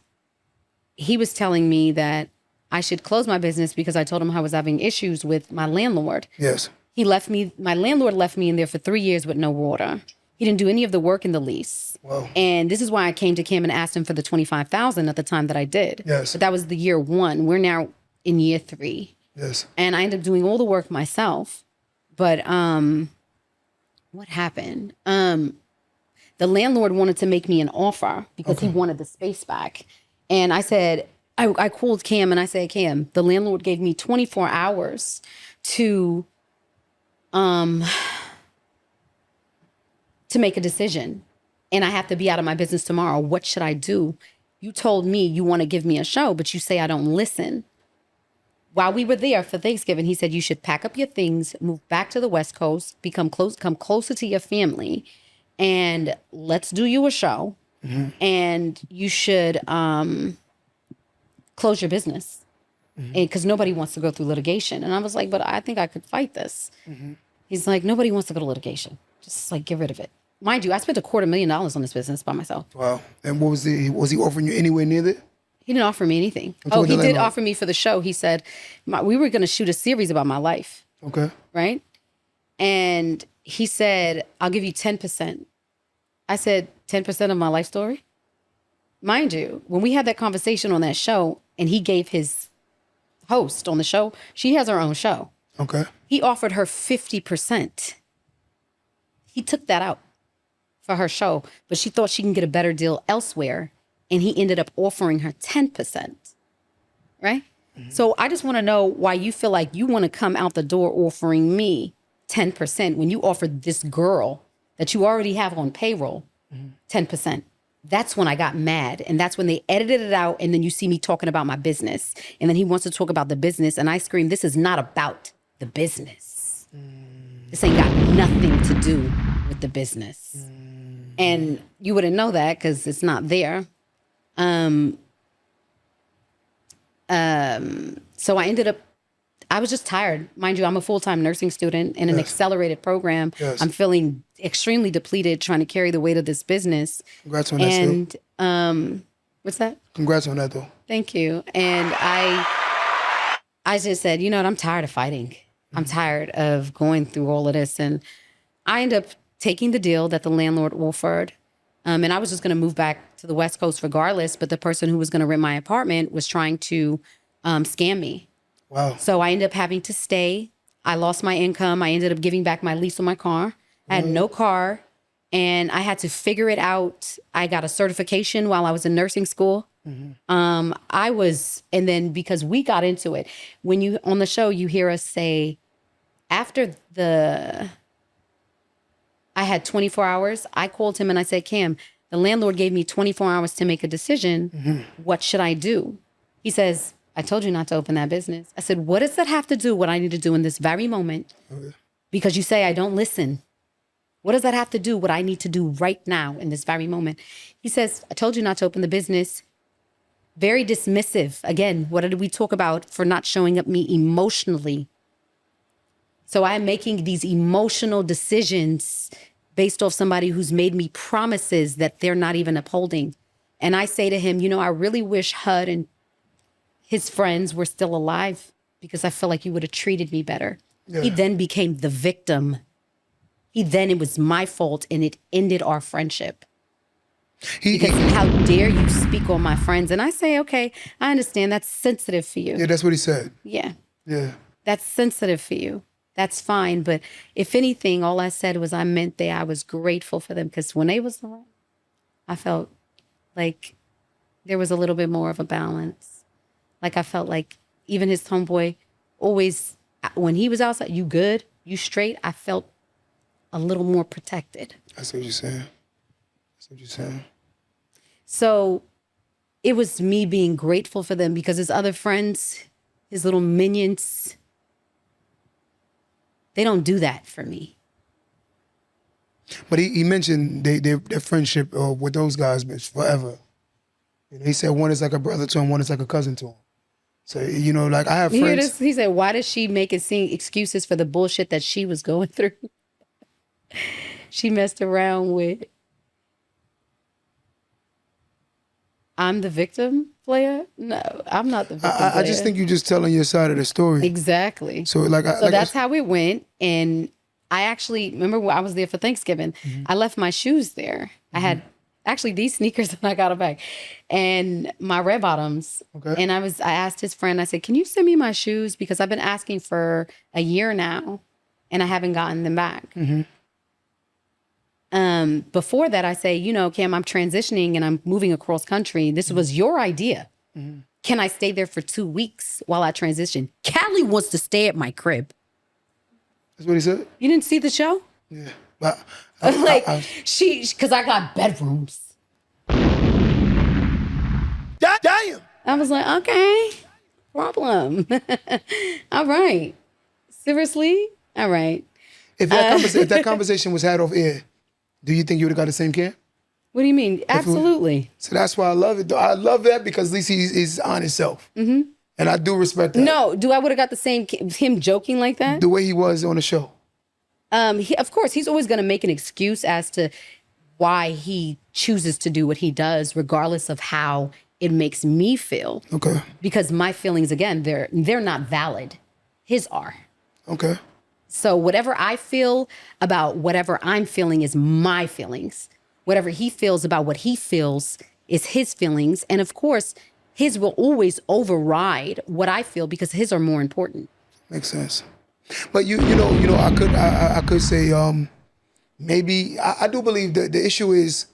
he was telling me that I should close my business because I told him I was having issues with my landlord. Yes. My landlord left me in there for 3 years with no water. He didn't do any of the work in the lease. Wow. And this is why I came to Cam and asked him for the $25,000 at the time that I did. Yes. But that was the year 1. We're now in year 3. Yes. And I ended up doing all the work myself. But what happened? The landlord wanted to make me an offer because he wanted the space back. And I said, I called Cam and I said, Cam, the landlord gave me 24 hours to make a decision. and I have to be out of my business tomorrow. What should I do? You told me you want to give me a show, but you say I don't listen. While we were there for Thanksgiving, he said you should pack up your things, move back to the West Coast, come closer to your family, and let's do you a show. And you should close your business, and because nobody wants to go through litigation. And I was like, but I think I could fight this. He's like, nobody wants to go to litigation. Just like get rid of it. Mind you, I spent $250,000 on this business by myself. Wow. And was he offering you anywhere near that? He didn't offer me anything. Oh, he did offer me for the show. He said, we were going to shoot a series about my life. Okay. Right? And he said, I'll give you 10%. I said, 10% of my life story? Mind you, when we had that conversation on that show and he gave his host on the show, she has her own show. Okay. He offered her 50%. He took that out for her show, but she thought she can get a better deal elsewhere. And he ended up offering her 10%. Right? So I just want to know why you feel like you want to come out the door offering me 10% when you offered this girl that you already have on payroll 10%. That's when I got mad. And that's when they edited it out. And then you see me talking about my business. And then he wants to talk about the business. And I scream, this is not about the business. This ain't got nothing to do with the business. And you wouldn't know that because it's not there. So I ended up, I was just tired. Mind you, I'm a full-time nursing student in an accelerated program. Yes. I'm feeling extremely depleted trying to carry the weight of this business. Congrats on that, And what's that? Congrats on that, though. Thank you. And I just said, you know what? I'm tired of fighting. I'm tired of going through all of this. And I ended up taking the deal that the landlord offered. And I was just going to move back to the West Coast regardless. But the person who was going to rent my apartment was trying to scam me. Wow. So I ended up having to stay. I lost my income. I ended up giving back my lease on my car. I had no car. And I had to figure it out. I got a certification while I was in nursing school. And then because we got into it, when you, on the show, you hear us say, after I had 24 hours, I called him and I said, Cam, the landlord gave me 24 hours to make a decision. What should I do? He says, I told you not to open that business. I said, what does that have to do with what I need to do in this very moment? Because you say I don't listen. What does that have to do with what I need to do right now in this very moment? He says, I told you not to open the business. Very dismissive. Again, what did we talk about for not showing up me emotionally? So I'm making these emotional decisions based off somebody who's made me promises that they're not even upholding. And I say to him, you know, I really wish HUD and his friends were still alive because I feel like you would have treated me better. Yeah. He then became the victim. It was my fault and it ended our friendship. Because how dare you speak on my friends? And I say, okay, I understand that's sensitive for you. Yeah, that's what he said. Yeah. Yeah. That's sensitive for you. That's fine. But if anything, all I said was I meant that I was grateful for them because when they was around, I felt like there was a little bit more of a balance. Like I felt like even his homeboy always, when he was outside, you good? You straight? I felt a little more protected. That's what you're saying. That's what you're saying. So it was me being grateful for them because his other friends, his little minions, they don't do that for me. But he mentioned their friendship with those guys is forever. You know, he said one is like a brother to him, one is like a cousin to him. So, you know, like I have friends. You hear this? He said, why does she make it seem excuses for the bullshit that she was going through? She messed around with. I'm the victim player? No, I'm not the victim player. I just think you're just telling your side of the story. Exactly. So that's how it went. And I actually remember when I was there for Thanksgiving. I left my shoes there. I had actually these sneakers and I got them back, and my red bottoms. Okay. And I asked his friend. I said, "Can you send me my shoes because I've been asking for a year now, and I haven't gotten them back." Before that, I say, you know, Cam, I'm transitioning and I'm moving across country. This was your idea. Can I stay there for 2 weeks while I transition? Cali wants to stay at my crib. That's what he said? You didn't see the show? Yeah. But Like because I got bedrooms. Damn. I was like, okay, problem. All right. Seriously? All right. If that conversation was had off air, do you think you would have got the same care? What do you mean? Absolutely. So that's why I love it. I love that because at least he's on himself. Mm-hmm. And I do respect that. No, do I would have got the same, him joking like that? The way he was on the show. Of course, he's always going to make an excuse as to why he chooses to do what he does, regardless of how it makes me feel. Okay. Because my feelings, again, they're not valid. His are. Okay. So whatever I feel about whatever I'm feeling is my feelings. Whatever he feels about what he feels is his feelings. And of course, his will always override what I feel because his are more important. Makes sense. But you know, I could say maybe I do believe that the issue is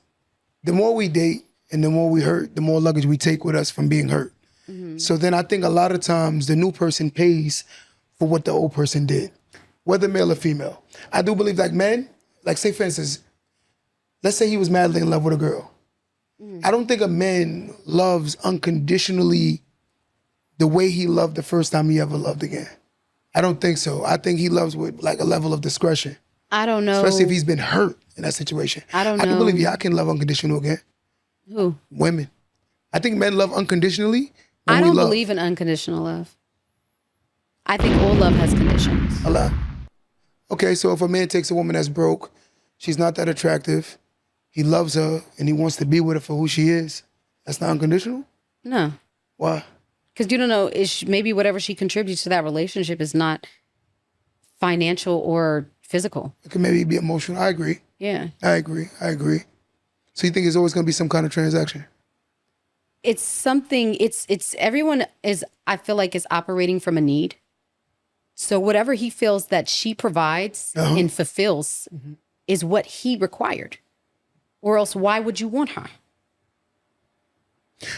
the more we date and the more we hurt, the more luggage we take with us from being hurt. Mm-hmm. So then I think a lot of times the new person pays for what the old person did, whether male or female. I do believe like men, like say for instance, let's say he was madly in love with a girl. I don't think a man loves unconditionally the way he loved the first time he ever loved again. I don't think so. I think he loves with like a level of discretion. I don't know. Especially if he's been hurt in that situation. I don't know. I do believe, I can love unconditional again. Who? Women. I think men love unconditionally. I don't believe in unconditional love. I think all love has conditions. A lot. Okay, so if a man takes a woman that's broke, she's not that attractive, he loves her and he wants to be with her for who she is, that's not unconditional? No. Why? Because you don't know, maybe whatever she contributes to that relationship is not financial or physical. It could maybe be emotional. I agree. Yeah. I agree. So you think it's always going to be some kind of transaction? It's something, it's everyone is, I feel like, is operating from a need. So whatever he feels that she provides and fulfills is what he required. Or else why would you want her?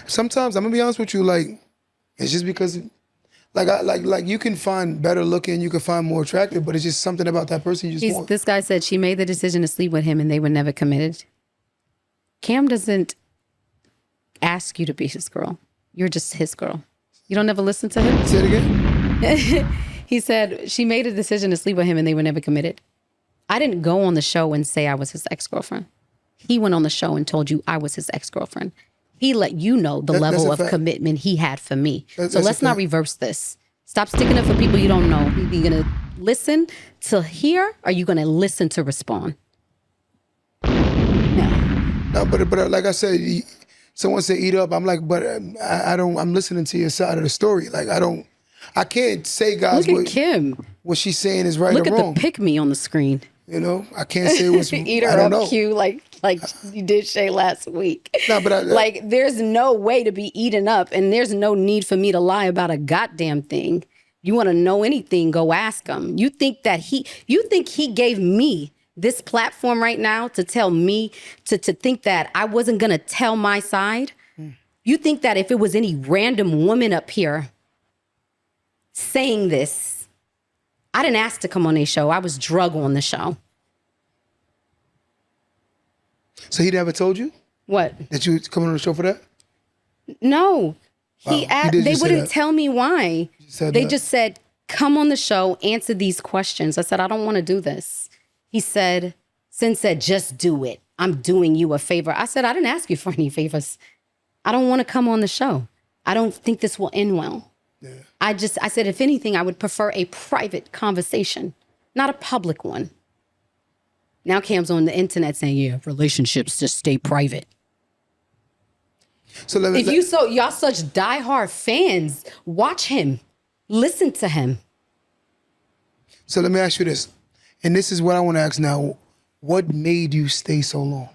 Sometimes, I'm going to be honest with you, like, it's just because, like you can find better looking, you can find more attractive, but it's just something about that person you just want. This guy said she made the decision to sleep with him and they were never committed. Cam doesn't ask you to be his girl. You're just his girl. You don't ever listen to him? Say it again? He said she made a decision to sleep with him and they were never committed. I didn't go on the show and say I was his ex-girlfriend. He went on the show and told you I was his ex-girlfriend. He let you know the level of commitment he had for me. So let's not reverse this. Stop sticking up for people you don't know. Are you going to listen to hear? Or are you going to listen to respond? No, but like I said, someone said eat up. I'm like, but I don't, I'm listening to your side of the story. Like, I can't say, guys, look at Kim. What she's saying is right look or wrong. Look at the pick me on the screen. You know, I can't say what's eat her I don't up know. Q like you did Shay last week. No, but like there's no way to be eaten up and there's no need for me to lie about a goddamn thing. You want to know anything, go ask him. You think he gave me this platform right now to tell me to think that I wasn't going to tell my side? You think that if it was any random woman up here saying this, I didn't ask to come on a show. I was drug on the show. So he never told you? What? That you was coming on the show for that? No. Wow. They wouldn't tell me why. They just said, come on the show, answer these questions. I said, I don't want to do this. He said, Sin said, just do it. I'm doing you a favor. I said, I didn't ask you for any favors. I don't want to come on the show. I don't think this will end well. Yeah. I said, if anything, I would prefer a private conversation, not a public one. Now Cam's on the internet saying, yeah, relationships just stay private. So y'all such diehard fans, watch him, listen to him. So let me ask you this, and this is what I want to ask now. What made you stay so long?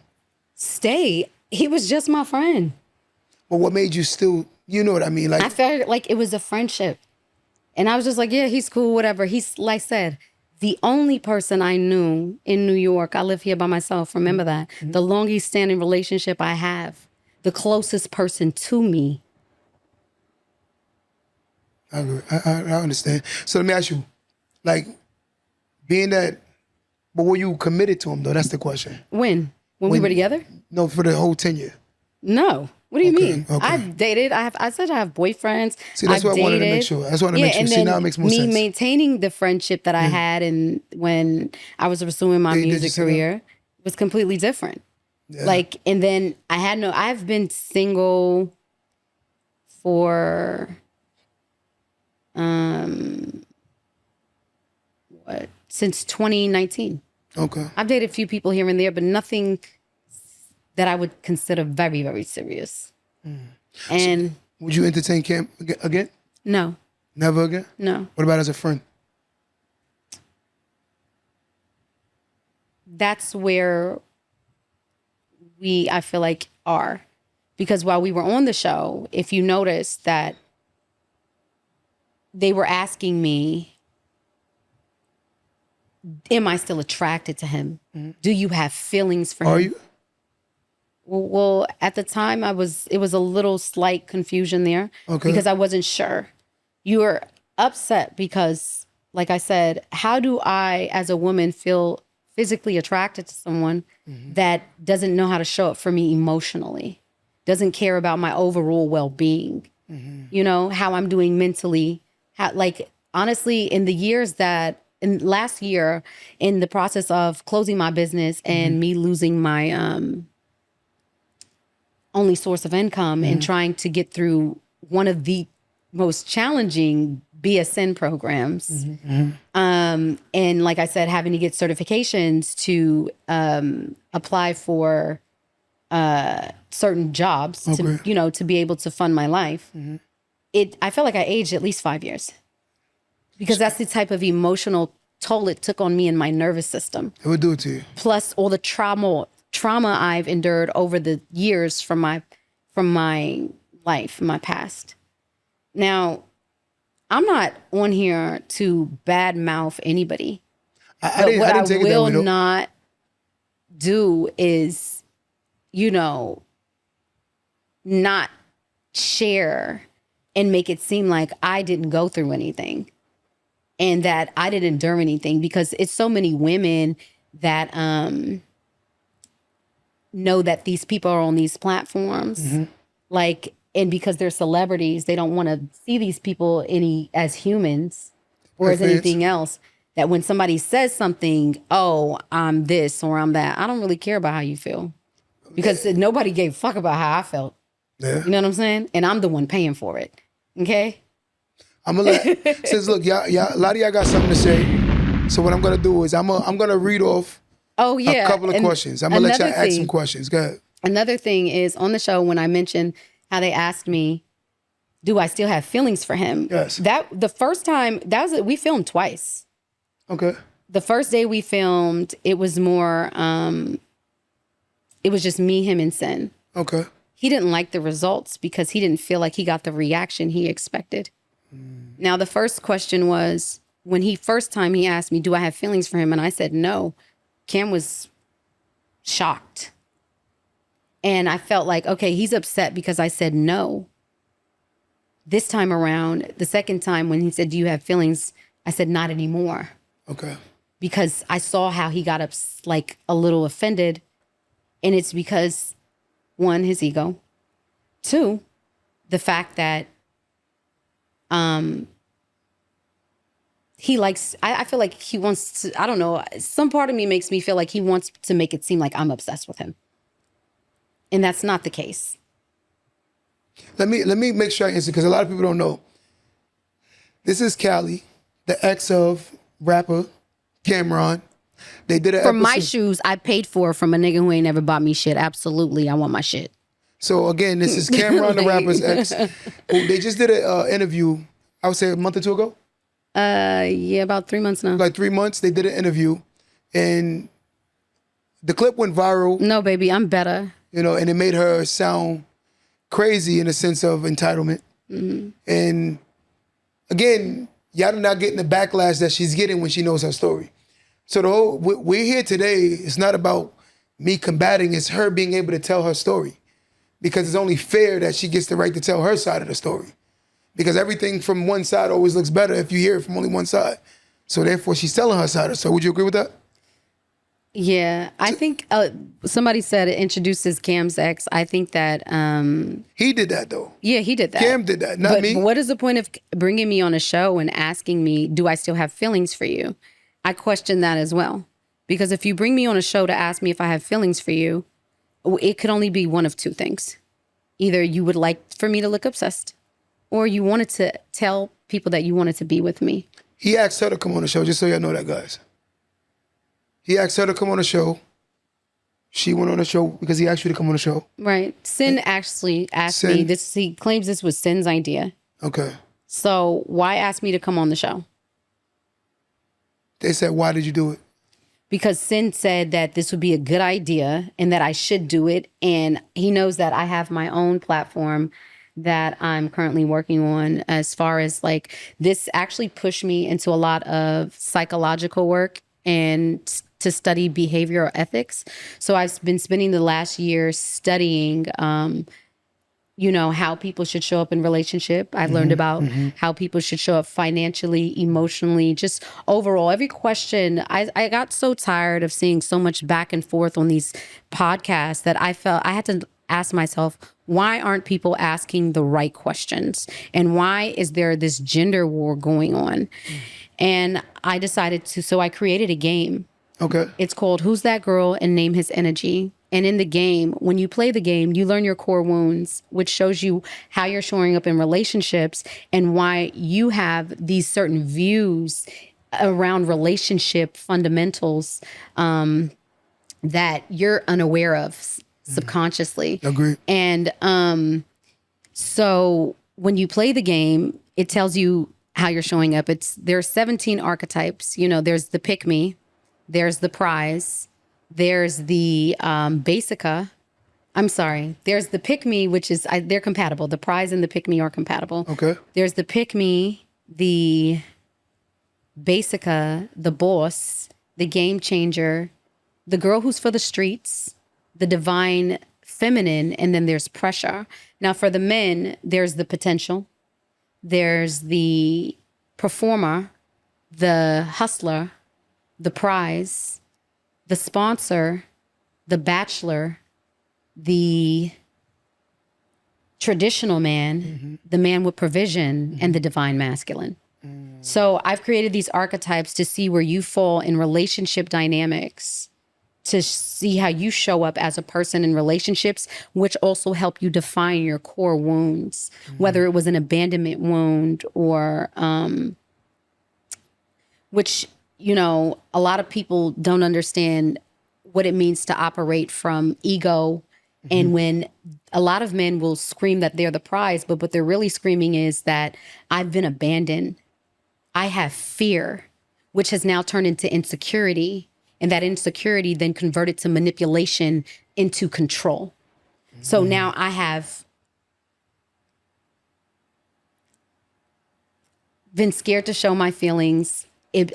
Stay? He was just my friend. Well, what made you still, you know what I mean? Like, I felt like it was a friendship. And I was just like, yeah, he's cool, whatever. He's, like I said, the only person I knew in New York. I live here by myself, remember that. Mm-hmm. The longest standing relationship I have. The closest person to me. I agree. I understand. So let me ask you, like, being that But were you committed to him though? That's the question. When we were together? No, for the whole 10 years. No. What do you Okay, mean? okay. I've dated. I said I have boyfriends. See, that's what I wanted to make sure. That's what I wanted to make sure. And See, then now it makes more me sense. maintaining the friendship that I had and when I was pursuing my Yeah, did you music see that? career was completely different. Yeah. Like, and then I've been single for since 2019. Okay. I've dated a few people here and there, but nothing that I would consider very, very serious. And Would you entertain Cam again? no, Never again? no. What about as a friend? That's where I feel like are. Because while we were on the show, if you notice that they were asking me, am I still attracted to him? Do you have feelings for him? Are you? Well, at the time it was a little slight confusion there because I wasn't sure. You were upset because, like I said, how do I, as a woman, feel physically attracted to someone that doesn't know how to show up for me emotionally, doesn't care about my overall well-being, you know, how I'm doing mentally, honestly, in last year, in the process of closing my business and me losing my only source of income and trying to get through one of the most challenging BSN programs. And like I said, having to get certifications to apply for certain jobs to be able to fund my life. I felt like I aged at least 5 years because that's the type of emotional toll it took on me and my nervous system. It would do it to you. Plus all the trauma I've endured over the years from my life, my past. Now, I'm not on here to badmouth anybody. I didn't take it that way, will though. not do is, not share and make it seem like I didn't go through anything and that I didn't endure anything, because it's so many women that know that these people are on these platforms, and because they're celebrities, they don't want to see these people as humans or as anything else. That when somebody says something, oh, I'm this or I'm that, I don't really care about how you feel, because nobody gave a fuck about how I felt. Yeah. You know what I'm saying? And I'm the one paying for it. Okay. I'm gonna since look, y'all, a lot of y'all got something to say. So what I'm gonna do is I'm gonna read off a couple of questions. I'm gonna let y'all ask some questions. Go ahead. Another thing is, on the show, when I mentioned how they asked me, do I still have feelings for him? Yes. The first time, we filmed twice. Okay. The first day we filmed, it was more, it was just me, him, and Sin. Okay. He didn't like the results because he didn't feel like he got the reaction he expected. Now, the first question was, when he asked me, do I have feelings for him? And I said, no. Cam was shocked. And I felt like, okay, he's upset because I said no. This time around, the second time when he said, do you have feelings? I said, not anymore. Okay. Because I saw how he got a little offended. And it's because, one, his ego. Two, the fact that he likes, I feel like he wants to, I don't know, some part of me makes me feel like he wants to make it seem like I'm obsessed with him. And that's not the case. Let me make sure I answer, because a lot of people don't know. This is Cali, the ex of rapper Cameron. They did an For my episode. shoes, I paid for from a nigga who ain't never bought me shit. Absolutely, I want my shit. So again, this is Cameron, the rapper's ex. They just did an interview, I would say a month or two ago. Yeah, about 3 months now. Like 3 months, they did an interview, and the clip went viral. No, baby, I'm better. And it made her sound crazy in a sense of entitlement. And again, y'all are not getting the backlash that she's getting when she knows her story. So we're here today. It's not about me combating. It's her being able to tell her story, because it's only fair that she gets the right to tell her side of the story, because everything from one side always looks better if you hear it from only one side. So therefore, she's telling her side of the story. Would you agree with that? Yeah, I think somebody said it introduces Cam's ex. I think that, He did that though. yeah, he did that. Cam did that, not me. But what is the point of bringing me on a show and asking me, do I still have feelings for you? I question that as well. Because if you bring me on a show to ask me if I have feelings for you, it could only be one of two things. Either you would like for me to look obsessed, or you wanted to tell people that you wanted to be with me. He asked her to come on the show, just so y'all know that, guys. He asked her to come on the show. She went on the show because he asked you to come on the show. Right. Sin actually asked Sin- me this. He claims this was Sin's idea. Okay. So why ask me to come on the show? They said, why did you do it? Because Sin said that this would be a good idea and that I should do it. And he knows that I have my own platform that I'm currently working on, as far as like, this actually pushed me into a lot of psychological work and to study behavioral ethics. So I've been spending the last year studying, how people should show up in relationship. I've learned about how people should show up financially, emotionally, just overall. Every question, I got so tired of seeing so much back and forth on these podcasts that I felt I had to ask myself, why aren't people asking the right questions? And why is there this gender war going on? And I decided so I created a game. Okay. It's called Who's That Girl and Name His Energy. And in the game, when you play the game, you learn your core wounds, which shows you how you're showing up in relationships and why you have these certain views around relationship fundamentals that you're unaware of subconsciously. Agreed. And so when you play the game, it tells you how you're showing up. There's 17 archetypes. There's the pick me, there's the prize, there's the basica. I'm sorry. There's the pick me, which is they're compatible. The prize and the pick me are compatible. Okay. There's the pick me, the basica, the boss, the game changer, the girl who's for the streets, the divine feminine, and then there's pressure. Now for the men, there's the potential, there's the performer, the hustler, the prize, the sponsor, the bachelor, the traditional man, the man with provision, and the divine masculine. So I've created these archetypes to see where you fall in relationship dynamics, to see how you show up as a person in relationships, which also help you define your core wounds, whether it was an abandonment wound or which, a lot of people don't understand what it means to operate from ego. And when a lot of men will scream that they're the prize, but what they're really screaming is that I've been abandoned. I have fear, which has now turned into insecurity. And that insecurity then converted to manipulation into control. So now I have been scared to show my feelings.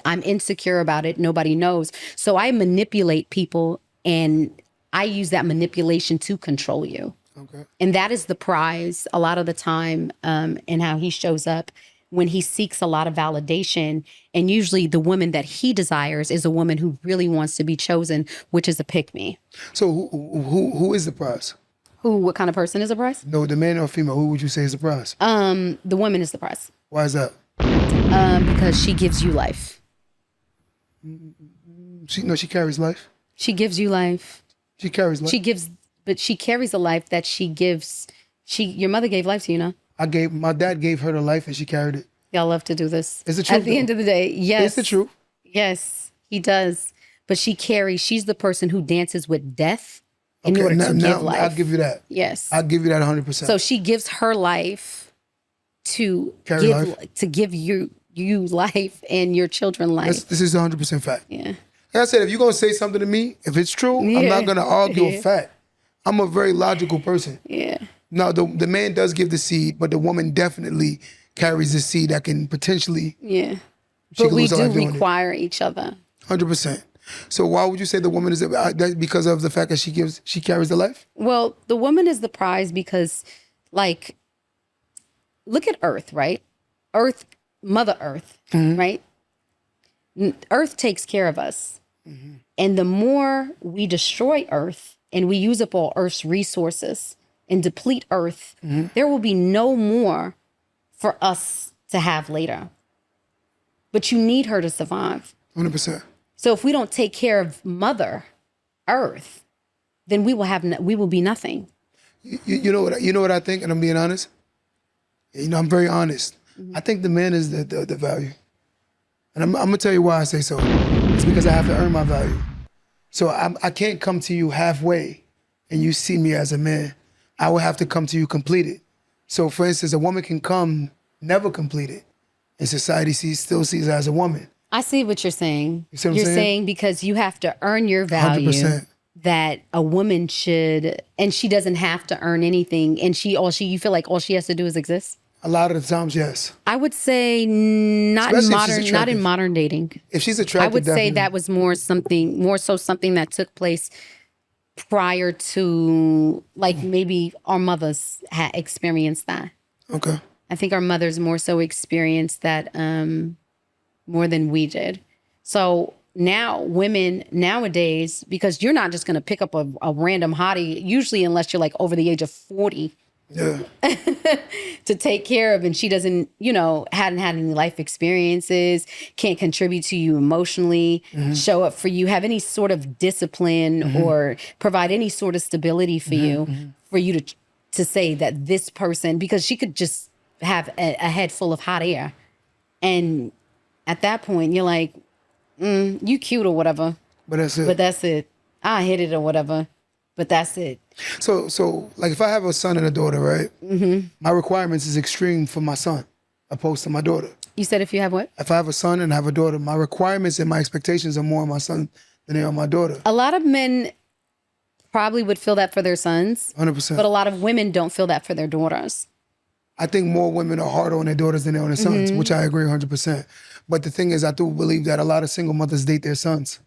I'm insecure about it. Nobody knows. So I manipulate people, and I use that manipulation to control you. Okay. And that is the prize a lot of the time, and how he shows up when he seeks a lot of validation. And usually the woman that he desires is a woman who really wants to be chosen, which is a pick me. So who is the prize? What kind of person is a prize? No, the man or female, who would you say is the prize? The woman is the prize. Why is that? Because she gives you life. She carries life. She gives you life. She carries life. But she carries a life that she gives. Your mother gave life to you, My dad gave her the life and she carried it. Y'all love to do this. Is it true? At the end of the day, yes. Is it true? Yes, he does. But she's the person who dances with death in order to now give life. I'll give you that. Yes. I'll give you that 100%. So she gives her life to give you life and your children life. This is 100% fact. Yeah. Like I said, if you're going to say something to me, if it's true, I'm not going to argue a fact. I'm a very logical person. Yeah. Now, the man does give the seed, but the woman definitely carries the seed that can potentially... Yeah. But we do require each other. 100%. So why would you say the woman is... because of the fact that she carries the life? Well, the woman is the prize because, like, look at Earth, right? Mother Earth, right? Earth takes care of us. And the more we destroy Earth and we use up all Earth's resources and deplete Earth, there will be no more for us to have later. But you need her to survive. 100%. So if we don't take care of Mother Earth, then we will be nothing. You know what I think, and I'm being honest. You know, I'm very honest. I think the man is the value, and I'm gonna tell you why I say so. It's because I have to earn my value. So I can't come to you halfway, and you see me as a man. I will have to come to you completed. So, for instance, a woman can come never completed, and society still sees her as a woman. I see what you're saying. You see what I'm You're saying? saying because you have to earn your value. 100%. That a woman should, and she doesn't have to earn anything, and you feel like all she has to do is exist. A lot of the times, yes. I would say not Especially if she's not in attractive. modern dating. If she's attractive, I would say definitely. that was more so something that took place prior to, like, maybe our mothers had experienced that. Okay. I think our mothers more so experienced that more than we did. So now women nowadays, because you're not just going to pick up a random hottie, usually unless you're like over the age of 40, Yeah. to take care of, and she doesn't, hadn't had any life experiences, can't contribute to you emotionally, show up for you, have any sort of discipline or provide any sort of stability for you to say that this person, because she could just have a head full of hot air. And at that point, you're like, you cute or whatever, But that's it. but that's it. I hit it or whatever, but that's it. So like if I have a son and a daughter, right? My requirements is extreme for my son, opposed to my daughter. You said if you have what? If I have a son and I have a daughter, my requirements and my expectations are more on my son than they are on my daughter. A lot of men probably would feel that for their sons, 100%. but a lot of women don't feel that for their daughters. I think more women are harder on their daughters than they are on their sons, which I agree 100%. But the thing is, I do believe that a lot of single mothers date their sons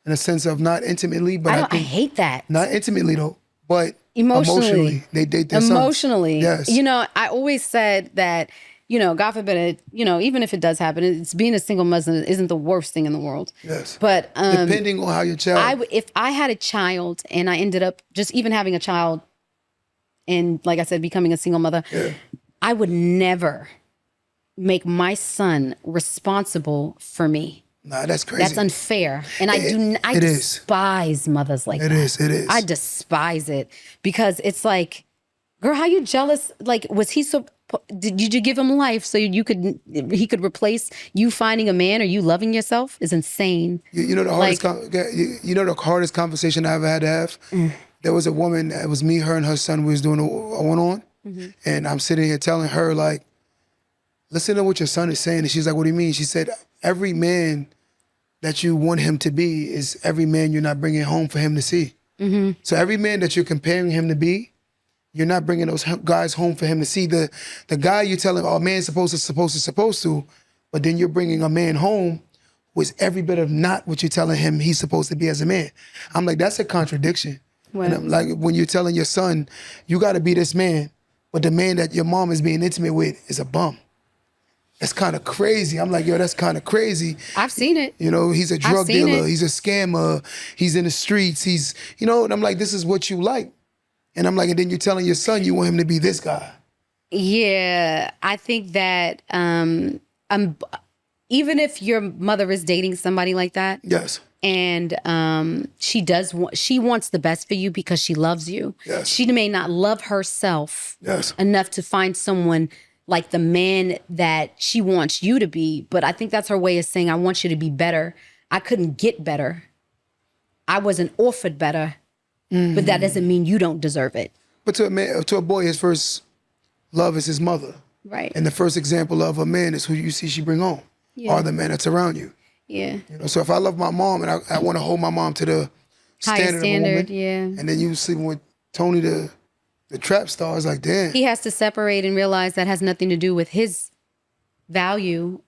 in a sense of not intimately, but I think hate that. not intimately though, but Emotionally. they date their sons. Emotionally. Yes. I always said that, God forbid it, even if it does happen, it's being a single mother isn't the worst thing in the world. Yes. But Depending on how your child. if I had a child and I ended up just even having a child and, like I said, becoming a single mother, I would never make my son responsible for me. Nah, that's crazy. That's unfair. And I it is. despise mothers like that. It is. I despise it because it's like, girl, how you jealous? Like, was he so, did you give him life so he could replace you finding a man or you loving yourself? Is insane. You know the hardest the hardest conversation I ever had to have? There was a woman, it was me, her, and her son. We was doing a one-on. And I'm sitting here telling her, like, listen to what your son is saying. And she's like, what do you mean? She said, every man that you want him to be is every man you're not bringing home for him to see. So every man that you're comparing him to be, you're not bringing those guys home for him to see. The guy you tell him, oh, man's supposed to, but then you're bringing a man home who is every bit of not what you're telling him he's supposed to be as a man. I'm like, that's a contradiction. Right. And I'm like, when you're telling your son, you got to be this man, but the man that your mom is being intimate with is a bum. That's kind of crazy. I'm like, yo, that's kind of crazy. I've seen it. He's a drug seen dealer. it. He's a scammer. He's in the streets. And I'm like, this is what you like. And I'm like, and then you're telling your son you want him to be this guy. Yeah, I think that even if your mother is dating somebody like that, Yes. and she wants the best for you because she loves you. Yes. She may not love herself Yes. enough to find someone like the man that she wants you to be, but I think that's her way of saying, I want you to be better. I couldn't get better. I wasn't offered better, but that doesn't mean you don't deserve it. But to a boy, his first love is his mother. Right. And the first example of a man is who you see she bring home, or the man that's around you. Yeah. So if I love my mom and I want to hold my mom to the Highest standard of a woman, yeah. and then you sleeping with Tony the trap star, it's like, damn. He has to separate and realize that has nothing to do with his value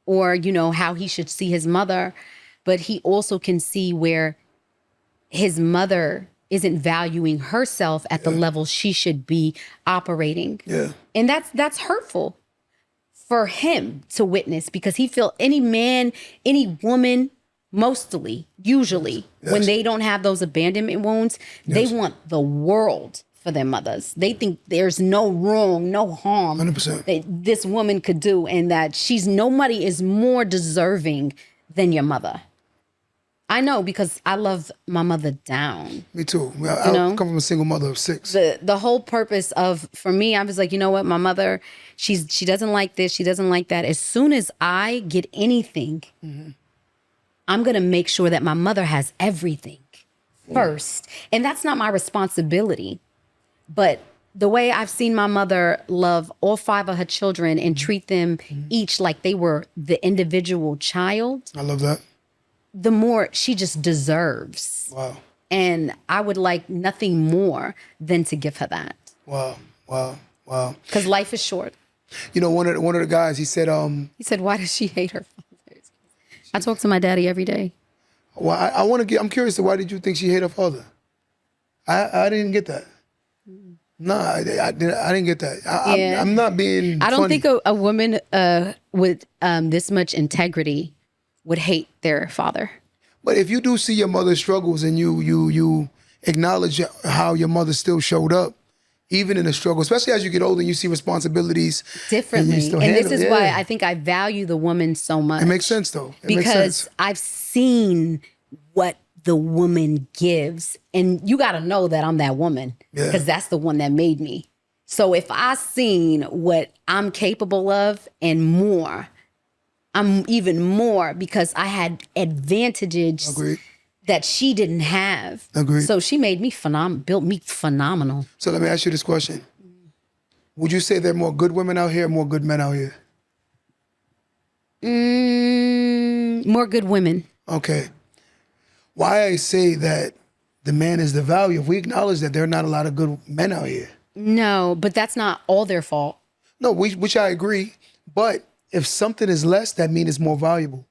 or, how he should see his mother. But he also can see where his mother isn't valuing herself at the level she should be operating. Yeah. And that's hurtful for him to witness because he feel any man, any woman usually, when they don't have those abandonment wounds, they want the world for their mothers. They think there's no wrong, no harm 100%. that this woman could do, and that nobody is more deserving than your mother. I know, because I love my mother down. Me too. I come from a single mother of 6. The whole purpose for me, I was like, you know what, my mother, she doesn't like this, she doesn't like that. As soon as I get anything, I'm gonna make sure that my mother has everything first. And that's not my responsibility. But the way I've seen my mother love all 5 of her children and treat them each like they were the individual child, I love that. the more she just deserves. Wow. And I would like nothing more than to give her that. Wow. Because life is short. You know, one of the guys, he said, He said, why does she hate her father? I talk to my daddy every day. well, I'm curious to why did you think she hate her father? I didn't get that. No, I didn't get that. I'm not being I don't funny. think a woman with this much integrity would hate their father. But if you do see your mother's struggles and you acknowledge how your mother still showed up, even in the struggle, especially as you get older and you see responsibilities Differently. you still And this handle is it. why Yeah. I think I value the woman so much. It makes sense though. It makes Because sense. I've seen what the woman gives. And you got to know that I'm that woman, because that's the one that made me. So if I seen what I'm capable of and more, I'm even more, because I had advantages Agreed. that she didn't have. Agreed. So she made me built me phenomenal. So let me ask you this question. Would you say there are more good women out here or more good men out here? More good women. Okay. Why I say that the man is the value, if we acknowledge that there are not a lot of good men out here. No, but that's not all their fault. No, which I agree. But if something is less, that means it's more valuable.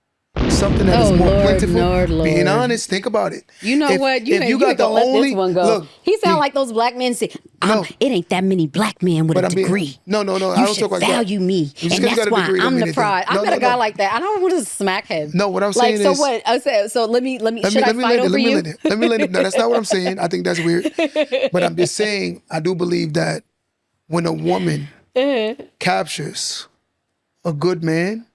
Something that is Oh, more Lord, plentiful. Lord, Being Lord. honest, think about it. You know what? You if ain't got the gonna let only this one go. look, He sound like those black men say, No. it ain't that many black men with But a I'm being- degree. no, I You don't should talk like that. value me. Just And 'cause you got that's a why degree don't I'm mean the anything. pride. I No, met no, a guy no. like that. I don't want to smack him. No, what I'm like, saying so is- what? I said, so let me, should I fight land it, over you? Let me land it. No, that's not what I'm saying. I think that's weird. But I'm just saying, I do believe that when a woman captures a good man,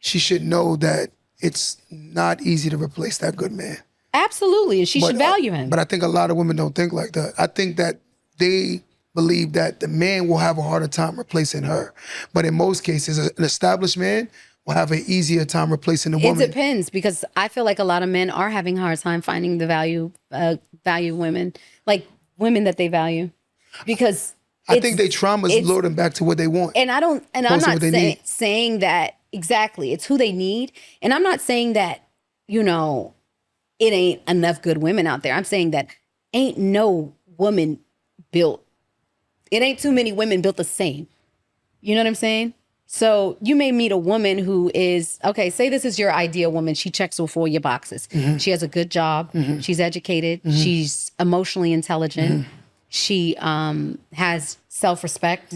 she should know that it's not easy to replace that good man. Absolutely. And she should value him. But I think a lot of women don't think like that. I think that they believe that the man will have a harder time replacing her. But in most cases, an established man will have an easier time replacing the It woman. depends, because I feel like a lot of men are having a hard time finding the value women, like women that they value, because I think their traumas it's- lure them back to what they want. And I'm Opposed to not what they need. saying that exactly. It's who they need. And I'm not saying that, it ain't enough good women out there. I'm saying that ain't no woman built. It ain't too many women built the same. You know what I'm saying? So you may meet a woman who is, okay, say this is your ideal woman. She checks off all your boxes. She has a good job. She's educated. She's emotionally intelligent. She has self-respect,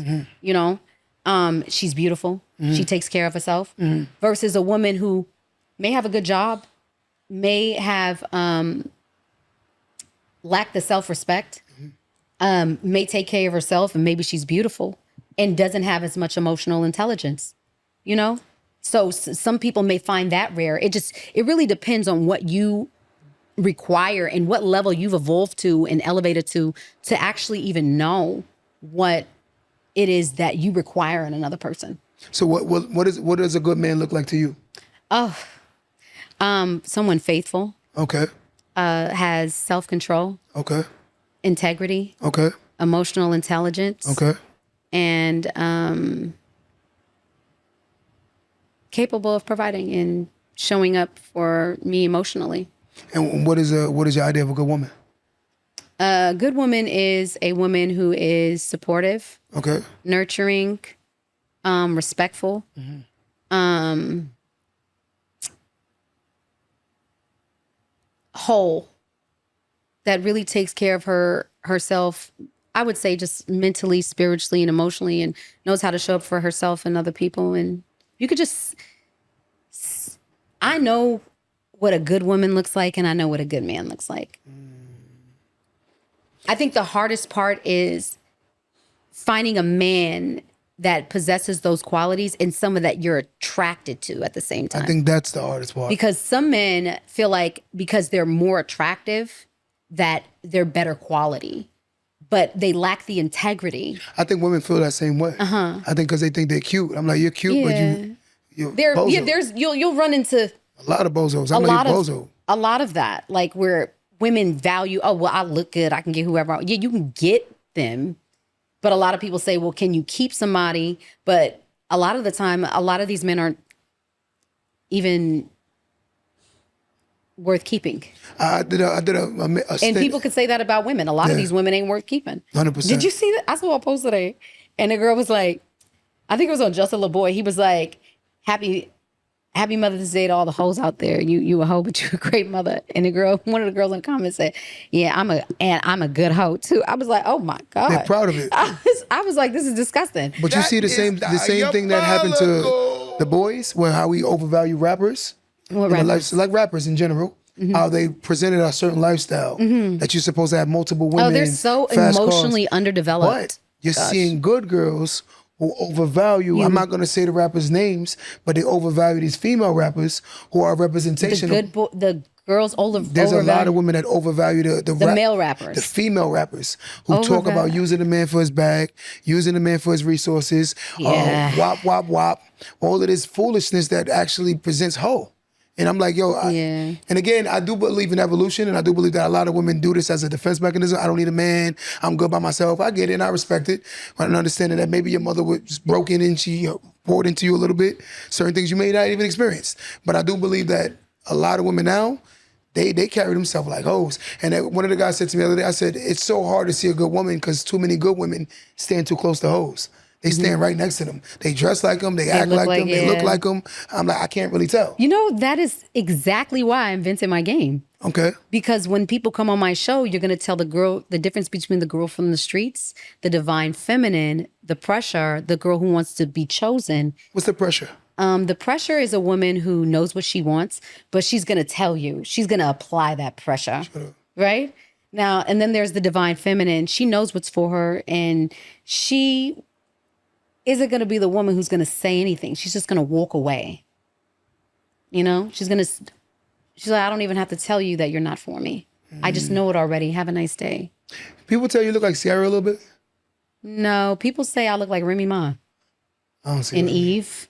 she's beautiful. She takes care of herself. Versus a woman who may have a good job, may have lack the self-respect, may take care of herself, and maybe she's beautiful and doesn't have as much emotional intelligence, So some people may find that rare. It really depends on what you require and what level you've evolved to and elevated to actually even know what it is that you require in another person. So what does a good man look like to you? Someone faithful, Okay. has self-control, Okay. integrity, Okay. emotional intelligence, Okay. and capable of providing and showing up for me emotionally. And what is your idea of a good woman? A good woman is a woman who is supportive, Okay. nurturing, respectful, whole, that really takes care of herself. I would say just mentally, spiritually, and emotionally, and knows how to show up for herself and other people. And you could I know what a good woman looks like, and I know what a good man looks like. I think the hardest part is finding a man that possesses those qualities and someone that you're attracted to at the same time. I think that's the hardest part. Because some men feel like because they're more attractive, that they're better quality, but they lack the integrity. I think women feel that same way. I think because they think they're cute. I'm like, you're cute, but you're bozo. You'll run into a lot of bozos. I'm like, bozo. A lot of that, like where women value, oh, well, I look good, I can get whoever. Yeah, you can get them. But a lot of people say, well, can you keep somebody? But a lot of the time, a lot of these men aren't even worth keeping. I did a and people could say that about women. A lot of these women ain't worth keeping. 100%. Did you see that? I saw a post today, and the girl was like, I think it was on Justin LaBoy. He was like, happy Mother's Day to all the hoes out there. You a hoe, but you a great mother. And one of the girls in the comments said, yeah, I'm a good hoe too. I was like, oh my God. They're proud of it. I was like, this is disgusting. But you see the same thing that happened to the boys, where how we overvalue rappers. What rappers? Like rappers in general. How they presented a certain lifestyle that you're supposed to have multiple women. Oh, they're so emotionally underdeveloped. But you're seeing good girls who overvalue, I'm not going to say the rappers' names, but they overvalue these female rappers who are representation. The girls There's a lot of women that overvalue the male rappers. The female rappers who talk about using the man for his bag, using the man for his resources, wop, wop, wop, all of this foolishness that actually presents hoe. And I'm like, yo, and again, I do believe in evolution, and I do believe that a lot of women do this as a defense mechanism. I don't need a man. I'm good by myself. I get it, and I respect it. But I'm understanding that maybe your mother was broken and she poured into you a little bit. Certain things you may not even experience. But I do believe that a lot of women now, they carry themselves like hoes. And one of the guys said to me the other day, I said, it's so hard to see a good woman because too many good women stand too close to hoes. They stand right next to them. They dress like them. They act like them. They look like them. I'm like, I can't really tell. You know, that is exactly why I invented my game. Okay. Because when people come on my show, you're going to tell the difference between the girl from the streets, the divine feminine, the pressure, the girl who wants to be chosen. What's the pressure? The pressure is a woman who knows what she wants, but she's going to tell you. She's going to apply that pressure. Right? Now, and then there's the divine feminine. She knows what's for her, and she isn't going to be the woman who's going to say anything. She's just going to walk away. You know, she's like, I don't even have to tell you that you're not for me. I just know it already. Have a nice day. People tell you look like Ciara a little bit? No, people say I look like Remy Ma. I don't see and Remy. Eve.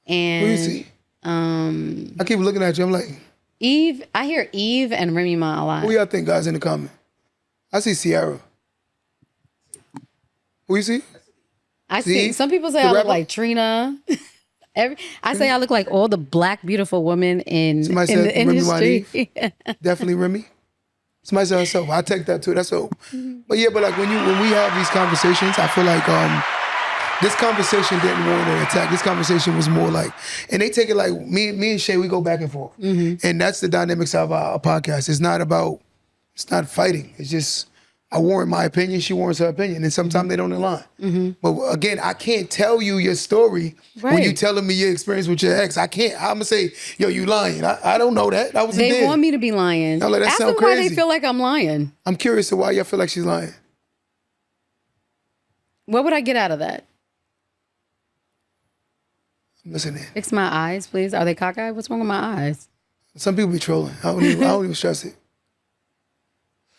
And who you see? I keep looking at you. I'm like, Eve. I hear Eve and Remy Ma a lot. Who y'all think, guys, in the comment? I see Ciara. Who you see? I see. Some people say I look like Trina. I say I look like all the black, beautiful women in the industry. Definitely Remy. Somebody said herself. I take that too. That's all. But yeah, but like when we have these conversations, I feel like this conversation didn't want to attack. This conversation was more like, and they take it like me and Shay, we go back and forth. And that's the dynamics of our podcast. It's not fighting. It's just, I warrant my opinion, she warrants her opinion, and sometimes they don't align. But again, I can't tell you your story when you telling me your experience with your ex. I can't. I'm gonna say, yo, you lying. I don't know that. They want me to be lying. Like, ask them why they feel like I'm lying. I'm curious to why y'all feel like she's lying. What would I get out of that? I'm listening. Fix my eyes, please. Are they cockeyed? What's wrong with my eyes? Some people be trolling. I don't even stress it.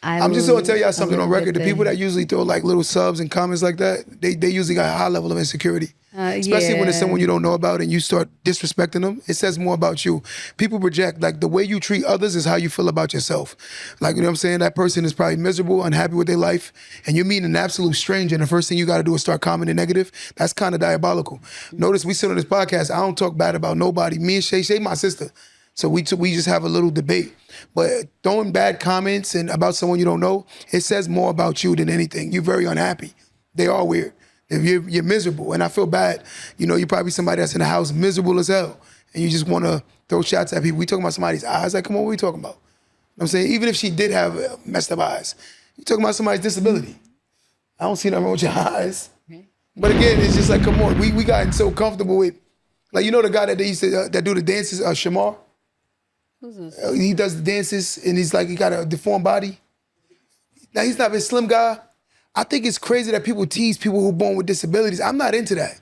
I'm just gonna tell y'all something on record. The people that usually throw like little subs and comments like that, they usually got a high level of insecurity. Especially when it's someone you don't know about and you start disrespecting them. It says more about you. People project, like the way you treat others is how you feel about yourself. Like, you know what I'm saying? That person is probably miserable, unhappy with their life, and you're meeting an absolute stranger, and the first thing you gotta do is start commenting negative. That's kind of diabolical. Notice we sit on this podcast, I don't talk bad about nobody. Me and Shay my sister. So we just have a little debate. But throwing bad comments and about someone you don't know, it says more about you than anything. You're very unhappy. They are weird. If you're miserable, and I feel bad. You know, you're probably somebody that's in the house miserable as hell, and you just want to throw shots at people. We talking about somebody's eyes. Like, come on, what are we talking about? You know what I'm saying? Even if she did have messed up eyes, you're talking about somebody's disability. I don't see nothing wrong with your eyes. But again, it's just like, come on. We gotten so comfortable with, like, you know the guy that they used to, that do the dances, Shamar? Who's this? He does the dances, and he's like, he got a deformed body. Now, he's not a slim guy. I think it's crazy that people tease people who are born with disabilities. I'm not into that.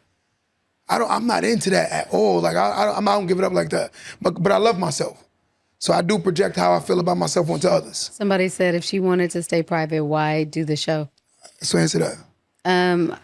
I'm not into that at all. Like, I don't give it up like that. But I love myself. So I do project how I feel about myself onto others. Somebody said if she wanted to stay private, why do the show? So answer that.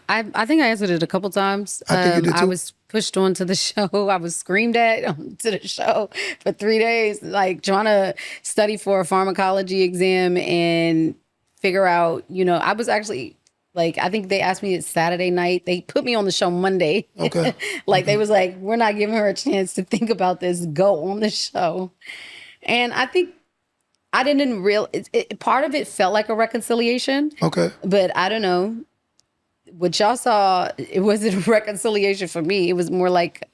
I think I answered it a couple times. I think you did I too. was pushed onto the show. I was screamed at onto the show for 3 days, like trying to study for a pharmacology exam and figure out, I was actually like, I think they asked me it Saturday night. They put me on the show Monday. Okay. They was like, we're not giving her a chance to think about this. Go on the show. And I think I didn't part of it felt like a reconciliation. Okay. But I don't know. What y'all saw, it wasn't a reconciliation for me. It was more like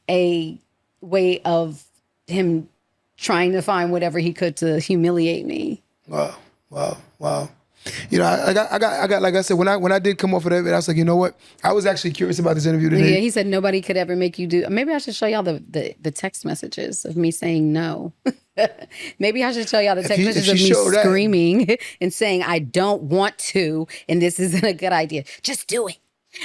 a way of him trying to find whatever he could to humiliate me. Wow. I got. Like I said, when I did come off of that, I was like, you know what? I was actually curious about this interview today. Yeah, he said nobody could ever make you do. Maybe I should show y'all the text messages of me saying no. Maybe I should show y'all the text messages of me screaming and saying I don't want to, and this isn't a good idea. Just do it.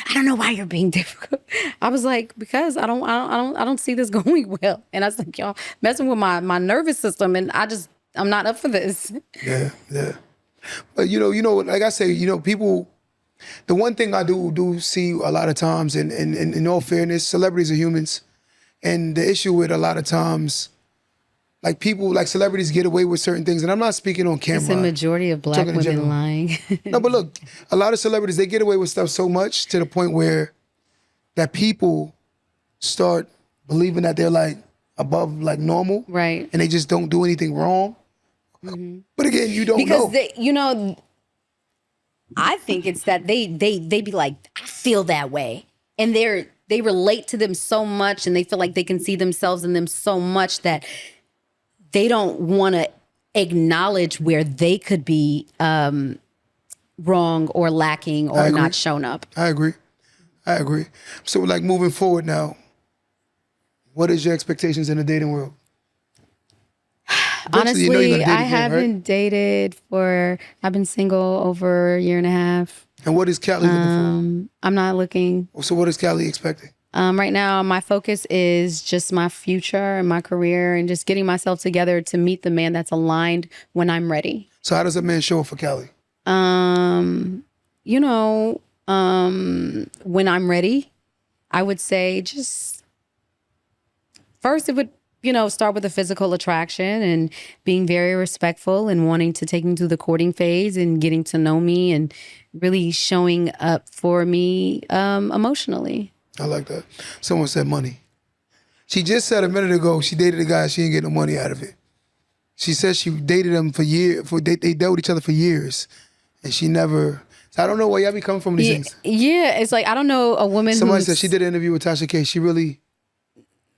I don't know why you're being difficult. I was like, because I don't see this going well. And I was like, y'all messing with my nervous system, and I'm not up for this. Yeah. But like I say, people. The one thing I do see a lot of times, and in all fairness, celebrities are humans, and the issue with a lot of times, like people, like celebrities get away with certain things, and I'm not speaking on camera. It's a majority of black women lying. No, but look, a lot of celebrities, they get away with stuff so much to the point where that people start believing that they're like above like normal, right? And they just don't do anything wrong. Mm-hmm. But again, you don't know. Because I think it's that they be like, I feel that way, and they relate to them so much, and they feel like they can see themselves in them so much that they don't want to acknowledge where they could be wrong or lacking or not shown up. I agree. So like moving forward now, what is your expectations in the dating world? Honestly, I haven't dated I've been single over a year and a half. And what is Cali looking I'm not looking. for? So what is Cali expecting? Right now, my focus is just my future and my career and just getting myself together to meet the man that's aligned when I'm ready. So how does a man show up for Cali? When I'm ready, I would say just first it would, start with a physical attraction and being very respectful and wanting to take me through the courting phase and getting to know me and really showing up for me emotionally. I like that. Someone said money. She just said a minute ago she dated a guy, she didn't get no money out of it. She said she dated him for years. They dealt with each other for years, and she never. So I don't know where y'all be coming from with these things. Yeah, it's like I don't know a woman. Somebody said she did an interview with Tasha K. She really.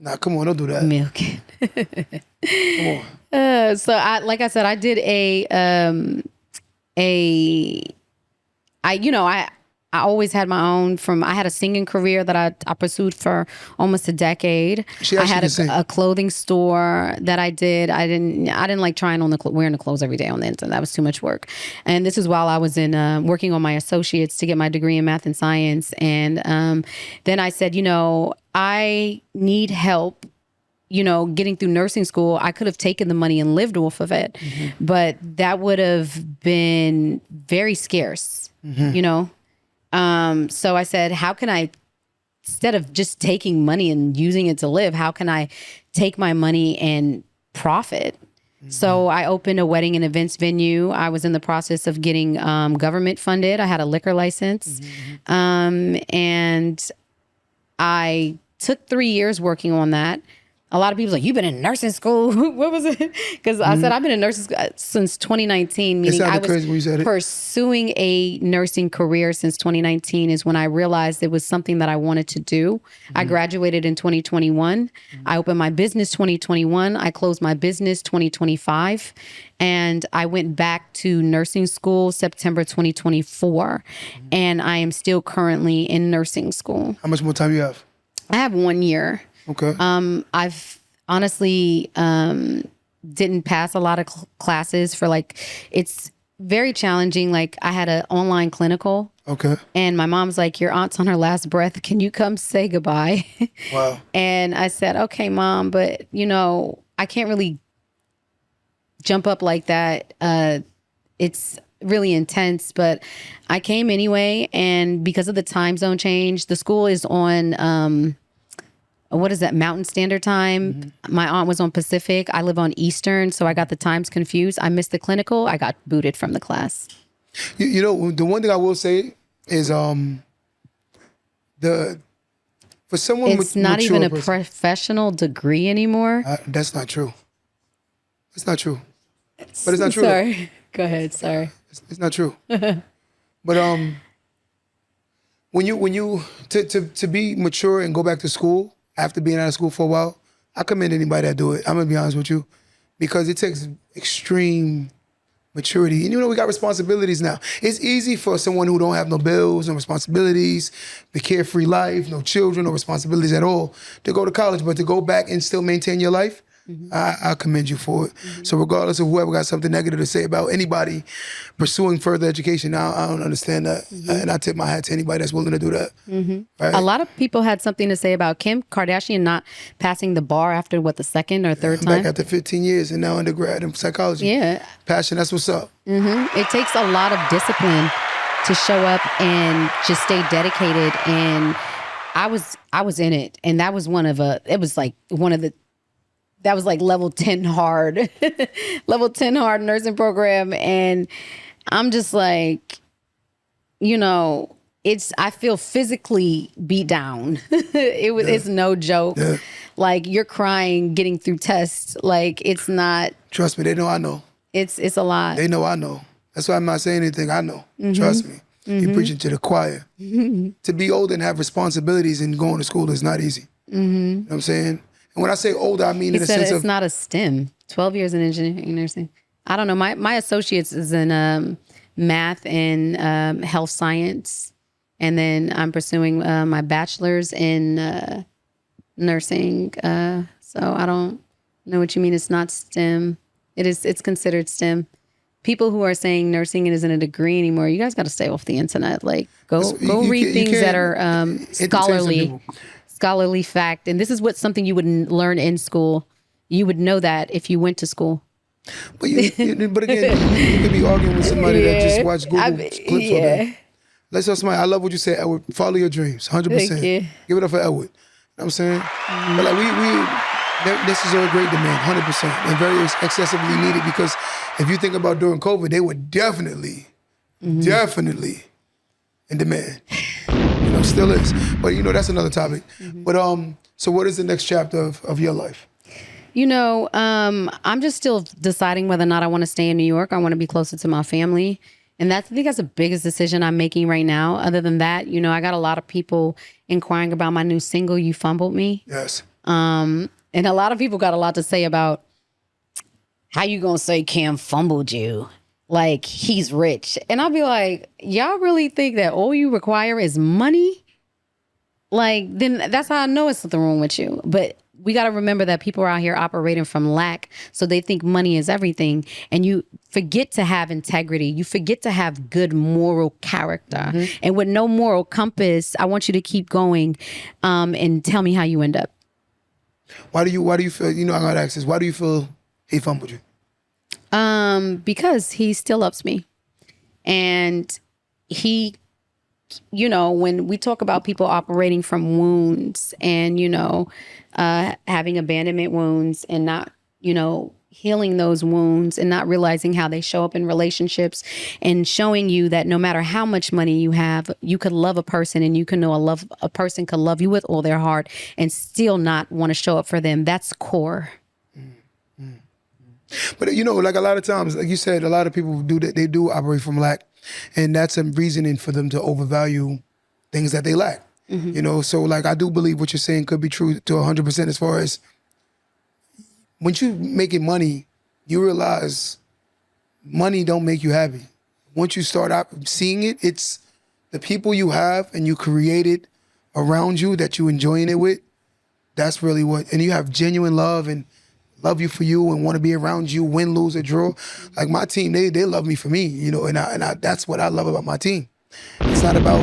Nah, come on, don't do that. Milking. Come on. So like I said, I did I always had my own I had a singing career that I pursued for almost a decade. I had a clothing store that I did. I didn't like trying on wearing the clothes every day on the internet. That was too much work. And this is while I was in working on my associates to get my degree in math and science. And then I said, I need help. Getting through nursing school, I could have taken the money and lived off of it, but that would have been very scarce, So I said, how can I, instead of just taking money and using it to live, how can I take my money and profit? So I opened a wedding and events venue. I was in the process of getting government funded. I had a liquor license. And I took 3 years working on that. A lot of people are like, you've been in nursing school. What was it? Because I said, I've been in nursing school since 2019, meaning I was pursuing a nursing career since 2019 is when I realized it was something that I wanted to do. I graduated in 2021. I opened my business 2021. I closed my business 2025. And I went back to nursing school September 2024. And I am still currently in nursing school. How much more time you have? I have 1 year. Okay. I've honestly, didn't pass a lot of classes for like, it's very challenging. Like I had an online clinical. Okay. And my mom's like, your aunt's on her last breath. Can you come say goodbye? Wow. And I said, okay, Mom, but you know, I can't really jump up like that. It's really intense, but I came anyway. And because of the time zone change, the school is on, what is that, Mountain Standard Time. Mm-hmm. My aunt was on Pacific. I live on Eastern, so I got the times confused. I missed the clinical. I got booted from the class. You know, the one thing I will say is for someone it's not even a person, professional degree anymore. That's not true. It's not true. But it's not true. Sorry. Go ahead. Sorry. It's not true. But when you to be mature and go back to school after being out of school for a while, I commend anybody that do it. I'm gonna be honest with you, because it takes extreme maturity. And you know, we got responsibilities now. It's easy for someone who don't have no bills, no responsibilities, the carefree life, no children, no responsibilities at all, to go to college, but to go back and still maintain your life, I commend you for it. Mm-hmm. So regardless of whoever got something negative to say about anybody pursuing further education, I don't understand that. Mm-hmm. And I tip my hat to anybody that's willing to do that. Mm-hmm. Right? A lot of people had something to say about Kim Kardashian not passing the bar after, what, the second or third time? Back after 15 years and now undergrad in psychology. Yeah. Passion, that's what's up. Mm-hmm. It takes a lot of discipline to show up and just stay dedicated. And I was in it. And that was that was like level 10 hard, level 10 hard nursing program. And I'm just like, you know, I feel physically beat down. It's no joke. Yeah. Like you're crying, getting through tests. Like it's not. Trust me, they know I know. It's a lot. They know I know. That's why I'm not saying anything. I know. Mm-hmm. Trust me. Mm-hmm. You're preaching to the choir. Mm-hmm. To be old and have responsibilities and going to school is not easy. Mm-hmm. You know what I'm saying? And when I say older, I mean in the sense of... it's not a STEM. 12 years in engineering nursing. I don't know. My associate's is in math and health science. And then I'm pursuing my bachelor's in nursing. So I don't know what you mean. It's not STEM. It's considered STEM. People who are saying nursing isn't a degree anymore, you guys got to stay off the internet. Like go read things that are scholarly fact. And this is something you would learn in school. You would know that if you went to school. But again, you could be arguing with somebody that just watched Google clips all day. Let's tell somebody, I love what you said, Edward. Follow your dreams, 100%. Give it up for Edward. You know what I'm saying? Mm-hmm. But like this is a great demand, 100%, and very excessively needed, because if you think about during COVID, they were definitely in demand. You know, still is. But you know, that's another topic. Mm-hmm. But so what is the next chapter of your life? You know, I'm just still deciding whether or not I want to stay in New York. I want to be closer to my family. And I think that's the biggest decision I'm making right now. Other than that, you know, I got a lot of people inquiring about my new single, You Fumbled Me. Yes. And a lot of people got a lot to say about how you gonna say Cam fumbled you? Like, he's rich. And I'll be like, y'all really think that all you require is money? Like, then that's how I know it's something wrong with you. But we got to remember that people are out here operating from lack. So they think money is everything. And you forget to have integrity. You forget to have good moral character. Mm-hmm. And with no moral compass, I want you to keep going and tell me how you end up. Why do you feel, you know, I got to ask this, why do you feel he fumbled you? Because he still loves me. And he, you know, when we talk about people operating from wounds and, you know, having abandonment wounds and not, you know, healing those wounds and not realizing how they show up in relationships and showing you that no matter how much money you have, you could love a person and you can know a person could love you with all their heart and still not want to show up for them. That's core. Mm-hmm. But, you know, like a lot of times, like you said, a lot of people do that. They do operate from lack. And that's a reasoning for them to overvalue things that they lack. Mm-hmm. You know, so like I do believe what you're saying could be true to 100% as far as when you making money, you realize money don't make you happy. Once you start out seeing it, it's the people you have and you created around you that you enjoying it with. That's really what, and you have genuine love and love you for you and want to be around you, win, lose, or draw. Like my team, they love me for me, you know, and I that's what I love about my team. It's not about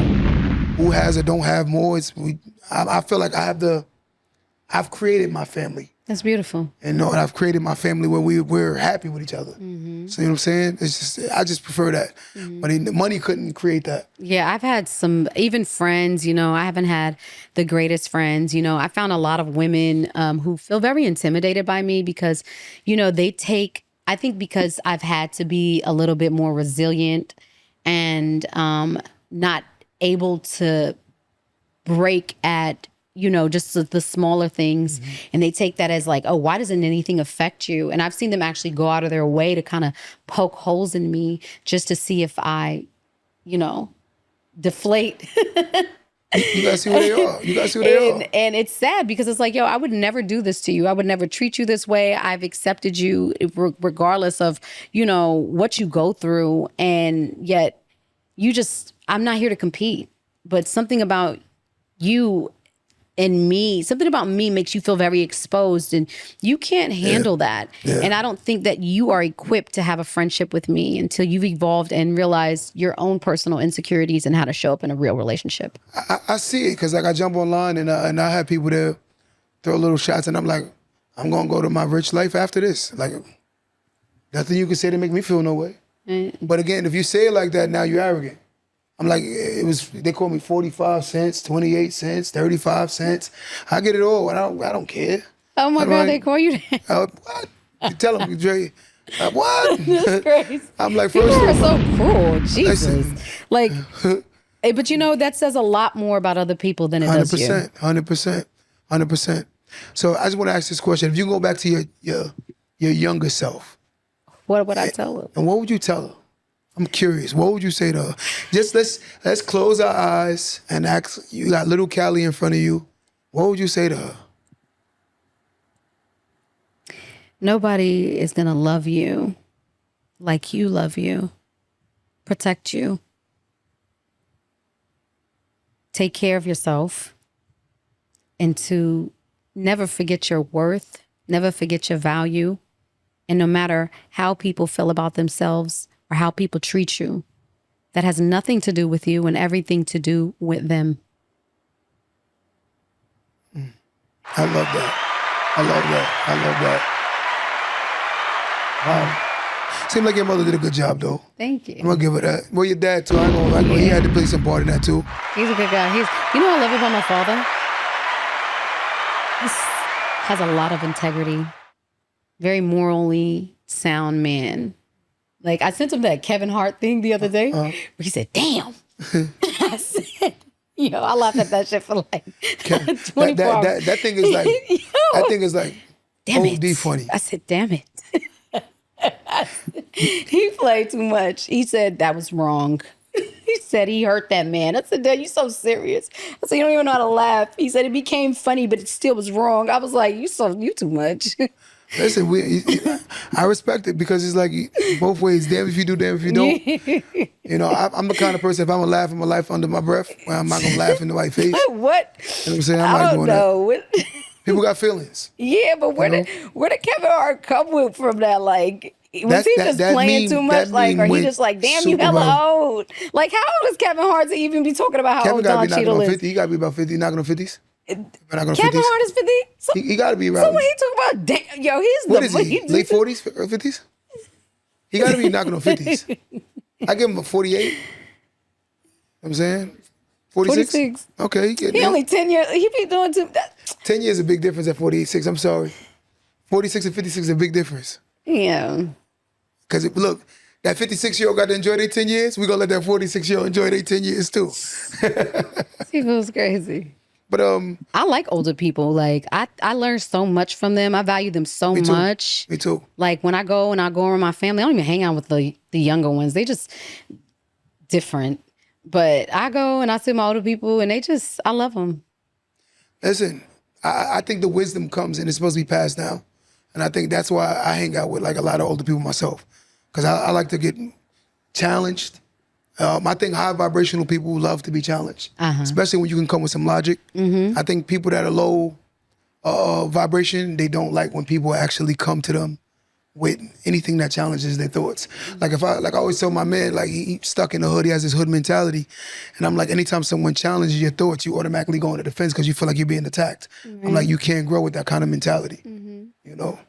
who has or don't have more. I feel like I've created my family. That's beautiful. And I've created my family where we're happy with each other. So you know what I'm saying? I just prefer that. But money couldn't create that. Yeah, I've had some, even friends, you know, I haven't had the greatest friends. You know, I found a lot of women who feel very intimidated by me because, you know, I think because I've had to be a little bit more resilient and not able to break at, you know, just the smaller things. And they take that as like, oh, why doesn't anything affect you? And I've seen them actually go out of their way to kind of poke holes in me just to see if I, you know, deflate. You gotta see who they are. You gotta see who they are. And it's sad because it's like, yo, I would never do this to you. I would never treat you this way. I've accepted you regardless of, you know, what you go through. And yet I'm not here to compete. But something about you and me, something about me makes you feel very exposed and you can't handle that. Yeah. And I don't think that you are equipped to have a friendship with me until you've evolved and realized your own personal insecurities and how to show up in a real relationship. I see it because like I jump online and I have people there throw little shots and I'm like, I'm going to go to my rich life after this. Like nothing you can say to make me feel no way. But again, if you say it like that, now you're arrogant. I'm like, they call me 45 cents, 28 cents, 35 cents. I get it all. I don't care. Oh my God, they call you that? What? You tell them, Dre, what? That's crazy. I'm like, people first are of all, so cruel. Jesus. Listen. Like, but you know, that says a lot more about other people than it does you. 100%. So I just want to ask this question. If you go back to your younger self. What would I tell her? And what would you tell her? I'm curious. What would you say to her? Just let's close our eyes and ask. You got little Cali in front of you. What would you say to her? Nobody is gonna love you like you love you. Protect you. Take care of yourself. And to never forget your worth. Never forget your value. And no matter how people feel about themselves, or how people treat you, that has nothing to do with you and everything to do with them. I love that. Wow. Seemed like your mother did a good job, though. Thank you. I'm gonna give her that. Well, your dad, too. I know he had to play some part in that, too. He's a good guy. You know what I love about my father? He has a lot of integrity. Very morally sound man. Like, I sent him that Kevin Hart thing the other day where he said, damn. I said, I laughed at that shit for like 24 hours. That thing is like, that thing is like, damn OD it. funny. I said, damn it. He played too much. He said that was wrong. He said he hurt that man. I said, Dad, you so serious. I said, you don't even know how to laugh. He said it became funny, but it still was wrong. I was like, you too much. Listen, I respect it because it's like both ways. Damn if you do, damn if you don't. I'm the kind of person, if I'm going to laugh, I'm going to laugh under my breath. Well, I'm not going to laugh in the white face. What? You know what I'm saying? I'm I not don't doing know. that. People got feelings. Yeah, but where did Kevin Hart come with from that? Like, was he just playing too much? Like, or he just like, damn, you hella old. Like, how old is Kevin Hart to even be talking about how old Don Cheadle is? He got to be about 50, knocking on 50s. Kevin Hart is 50? So, he got to be around. So when he talk about, damn, yo, he's what is he? Late 40s, 50s? He got to be knocking on 50s. I give him a 48. You know what I'm saying? 46? Okay. He only 10 years. He be doing 10 years is a big difference at 46. I'm sorry. 46 and 56 is a big difference. Yeah. Because look, that 56-year-old got to enjoy their 10 years. We're going to let that 46-year-old enjoy their 10 years too. He feels crazy. But I like older people. Like I learned so much from them. I value them so much. Me too. Like when I go around my family, I don't even hang out with the younger ones. They just different. But I go and I see my older people and I love them. Listen, I think the wisdom comes and it's supposed to be passed down. And I think that's why I hang out with like a lot of older people myself. Because I like to get challenged. I think high vibrational people love to be challenged, especially when you can come with some logic. I think people that are low vibration. They don't like when people actually come to them with anything that challenges their thoughts. Like I always tell my man, like he stuck in the hood, he has this hood mentality. And I'm like, anytime someone challenges your thoughts, you automatically go into defense because you feel like you're being attacked. I'm like, you can't grow with that kind of mentality, you know?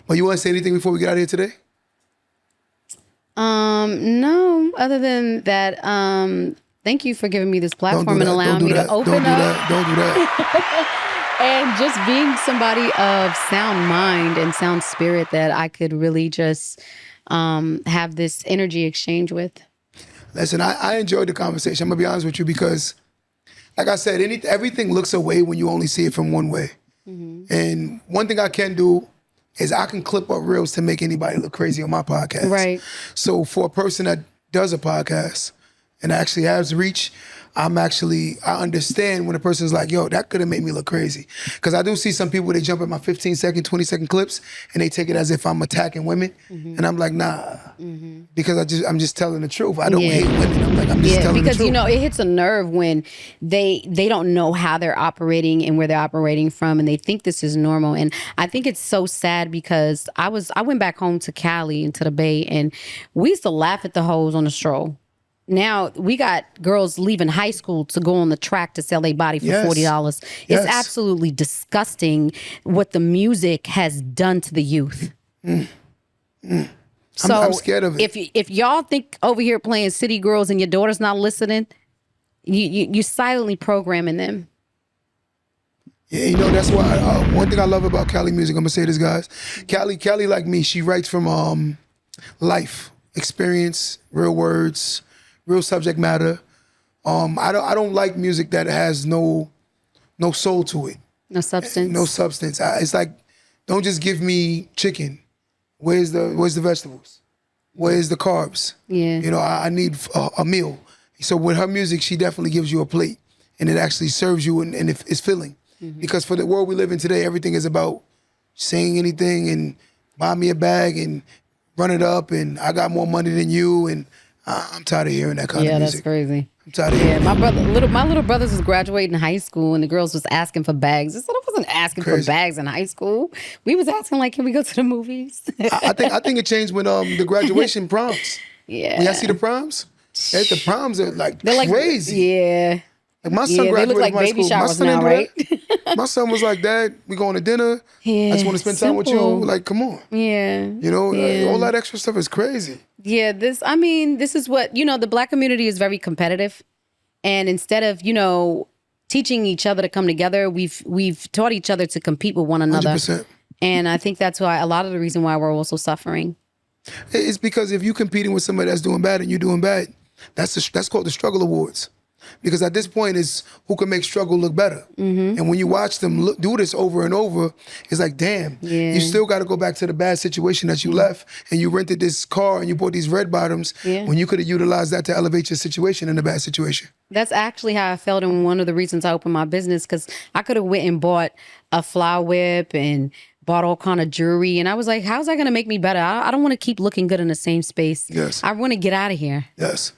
But you want to say anything before we get out of here today? No, other than that, thank you for giving me this platform and allowing me to open up. Don't do that. And just being somebody of sound mind and sound spirit that I could really just have this energy exchange with. Listen, I enjoyed the conversation. I'm going to be honest with you because, like I said, everything looks away when you only see it from one way. And one thing I can do is I can clip up reels to make anybody look crazy on my podcast. Right. So for a person that does a podcast and actually has reach, I understand when a person's like, yo, that could have made me look crazy. Because I do see some people, they jump at my 15-second, 20-second clips and they take it as if I'm attacking women. And I'm like, nah. Because I'm just telling the truth. I don't hate women. I'm just telling the truth. Because, it hits a nerve when they don't know how they're operating and where they're operating from, and they think this is normal. And I think it's so sad because I went back home to Cali and to the Bay, and we used to laugh at the hoes on the stroll. Now we got girls leaving high school to go on the track to sell their body for $40. It's absolutely disgusting what the music has done to the youth. So I'm scared of it. If y'all think over here playing City Girls and your daughter's not listening, you silently programming them. Yeah, that's why one thing I love about Cali music, I'm gonna say this, guys. Cali like me, she writes from life, experience, real words, real subject matter. I don't like music that has no soul to it. No substance. No substance. It's like, don't just give me chicken. Where's the vegetables? Where's the carbs? Yeah. I need a meal. So with her music, she definitely gives you a plate, and it actually serves you, and it's filling. Because for the world we live in today, everything is about saying anything and buy me a bag and run it up, and I got more money than you, and I'm tired of hearing that kind of music. Yeah, that's crazy. I'm tired of hearing my little brothers was graduating high school, and the girls was asking for bags. I said I wasn't asking for bags in high school. We was asking like, can we go to the movies? I think it changed when the graduation proms. Yeah. When y'all see the proms, the proms are They're crazy. Yeah. Like my son graduated they look like from high baby school. showers now, right? My son was like, Dad, we going to dinner. I just want to spend time with you. Like, come on. Yeah. All that extra stuff is crazy. Yeah, this is what, the Black community is very competitive. And instead of, teaching each other to come together, we've taught each other to compete with one another. 100%. And I think that's why a lot of the reason why we're also suffering. It's because if you're competing with somebody that's doing bad and you're doing bad, that's called the struggle awards. Because at this point, it's who can make struggle look better. And when you watch them do this over and over, it's like, damn, you still got to go back to the bad situation that you left, and you rented this car and you bought these red bottoms when you could have utilized that to elevate your situation in a bad situation. That's actually how I felt, and one of the reasons I opened my business, because I could have went and bought a flower whip and bought all kind of jewelry, and I was like, how's that going to make me better? I don't want to keep looking good in the same space. Yes. I want to get out of here. Yes.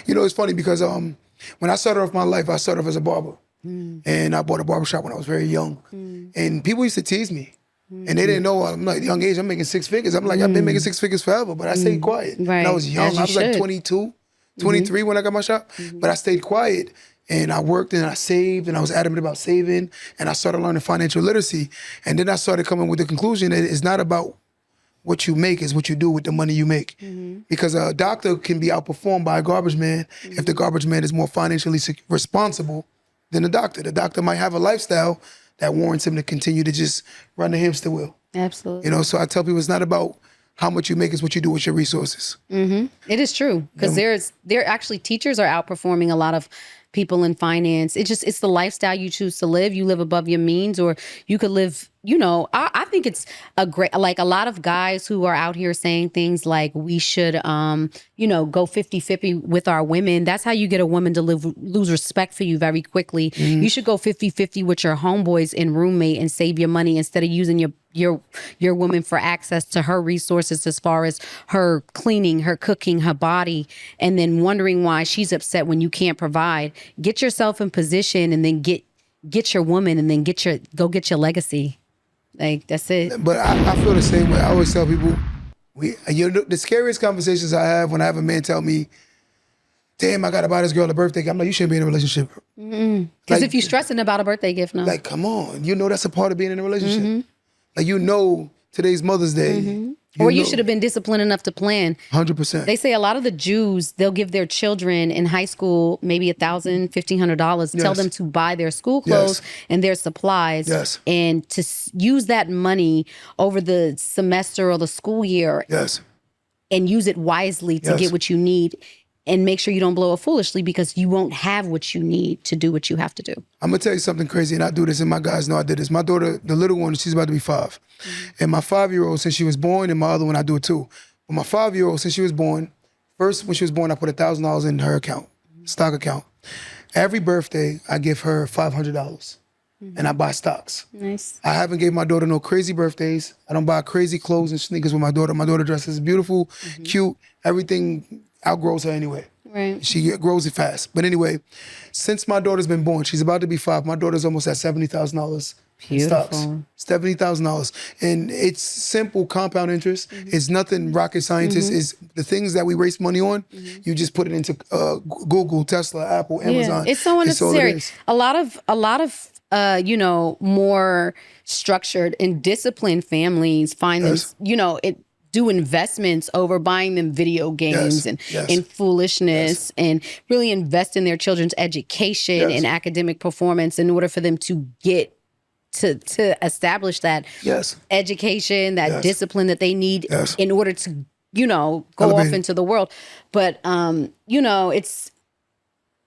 It's funny because when I started off my life, I started off as a barber. And I bought a barbershop when I was very young. And people used to tease me. And they didn't know, I'm like, young age, I'm making 6 figures. I'm like, I've been making 6 figures forever, but I stayed quiet. Right. And I was young. I was like 22, 23 when I got my shop. But I stayed quiet. And I worked and I saved, and I was adamant about saving. And I started learning financial literacy. And then I started coming with the conclusion that it's not about what you make, is what you do with the money you make. Because a doctor can be outperformed by a garbage man if the garbage man is more financially responsible than the doctor. The doctor might have a lifestyle that warrants him to continue to just run the hamster wheel. Absolutely. So I tell people it's not about how much you make, it's what you do with your resources. It is true, because there actually teachers are outperforming a lot of people in finance. It's the lifestyle you choose to live. You live above your means, or you could live, I think it's a great, like a lot of guys who are out here saying things like we should, go 50-50 with our women. That's how you get a woman to lose respect for you very quickly. You should go 50-50 with your homeboys and roommate and save your money instead of using your woman for access to her resources as far as her cleaning, her cooking, her body, and then wondering why she's upset when you can't provide. Get yourself in position and then get get your woman and then go get your legacy. Like, that's it. But I feel the same way. I always tell people, the scariest conversations I have when I have a man tell me, damn, I gotta buy this girl a birthday gift. I'm like, you shouldn't be in a relationship. Because if you're stressing about a birthday gift, no. Like, come on. You know that's a part of being in a relationship. Like, you know today's Mother's Day. You should have been disciplined enough to plan. 100%. They say a lot of the Jews, they'll give their children in high school maybe $1,000, $1,500, tell them to buy their school clothes and their supplies, and to use that money over the semester or the school year, and use it wisely to get what you need, and make sure you don't blow it foolishly, because you won't have what you need to do what you have to do. I'm gonna tell you something crazy, and I do this, and my guys know I did this. My daughter, the little one, she's about to be 5. And my 5-year-old, since she was born, and my other one, I do it too. But my 5-year-old, since she was born, first when she was born, I put $1,000 in her account, stock account. Every birthday, I give her $500, and I buy stocks. Nice. I haven't gave my daughter no crazy birthdays. I don't buy crazy clothes and sneakers with my daughter. My daughter dresses beautiful, cute, everything outgrows her anyway. Right. She grows it fast. But anyway, since my daughter's been born, she's about to be 5. My daughter's almost at $70,000 in stocks. $70,000. And it's simple compound interest. It's nothing rocket scientist. It's the things that we waste money on. You just put it into Google, Tesla, Apple, Amazon. It's so unnecessary. It's a lot of more structured and disciplined families find them, do investments over buying them video games and foolishness, and really invest in their children's education and academic performance in order for them to get to establish that education, that discipline that they need in order to, go off into the world. But,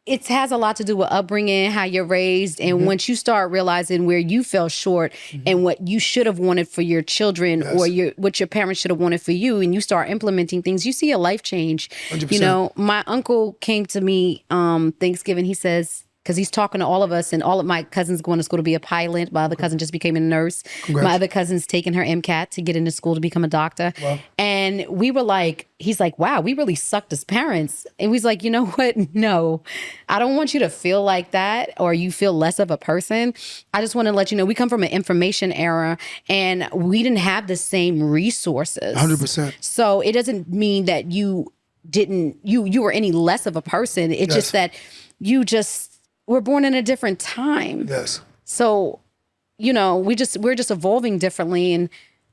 it has a lot to do with upbringing, how you're raised. And once you start realizing where you fell short and what you should have wanted for your children or what your parents should have wanted for you, and you start implementing things, you see a life change. 100%. My uncle came to me Thanksgiving. He says, because he's talking to all of us, and all of my cousins going to school to be a pilot. My other cousin just became a nurse. Congrats. My other cousin's taking her MCAT to get into school to become a doctor. Wow. And we were like, he's like, wow, we really sucked as parents. And we was like, you know what? No, I don't want you to feel like that or you feel less of a person. I just want to let you know, we come from an information era and we didn't have the same resources. 100%. So it doesn't mean that you were any less of a person. It's just that you just were born in a different time. Yes. So, we're just evolving differently, and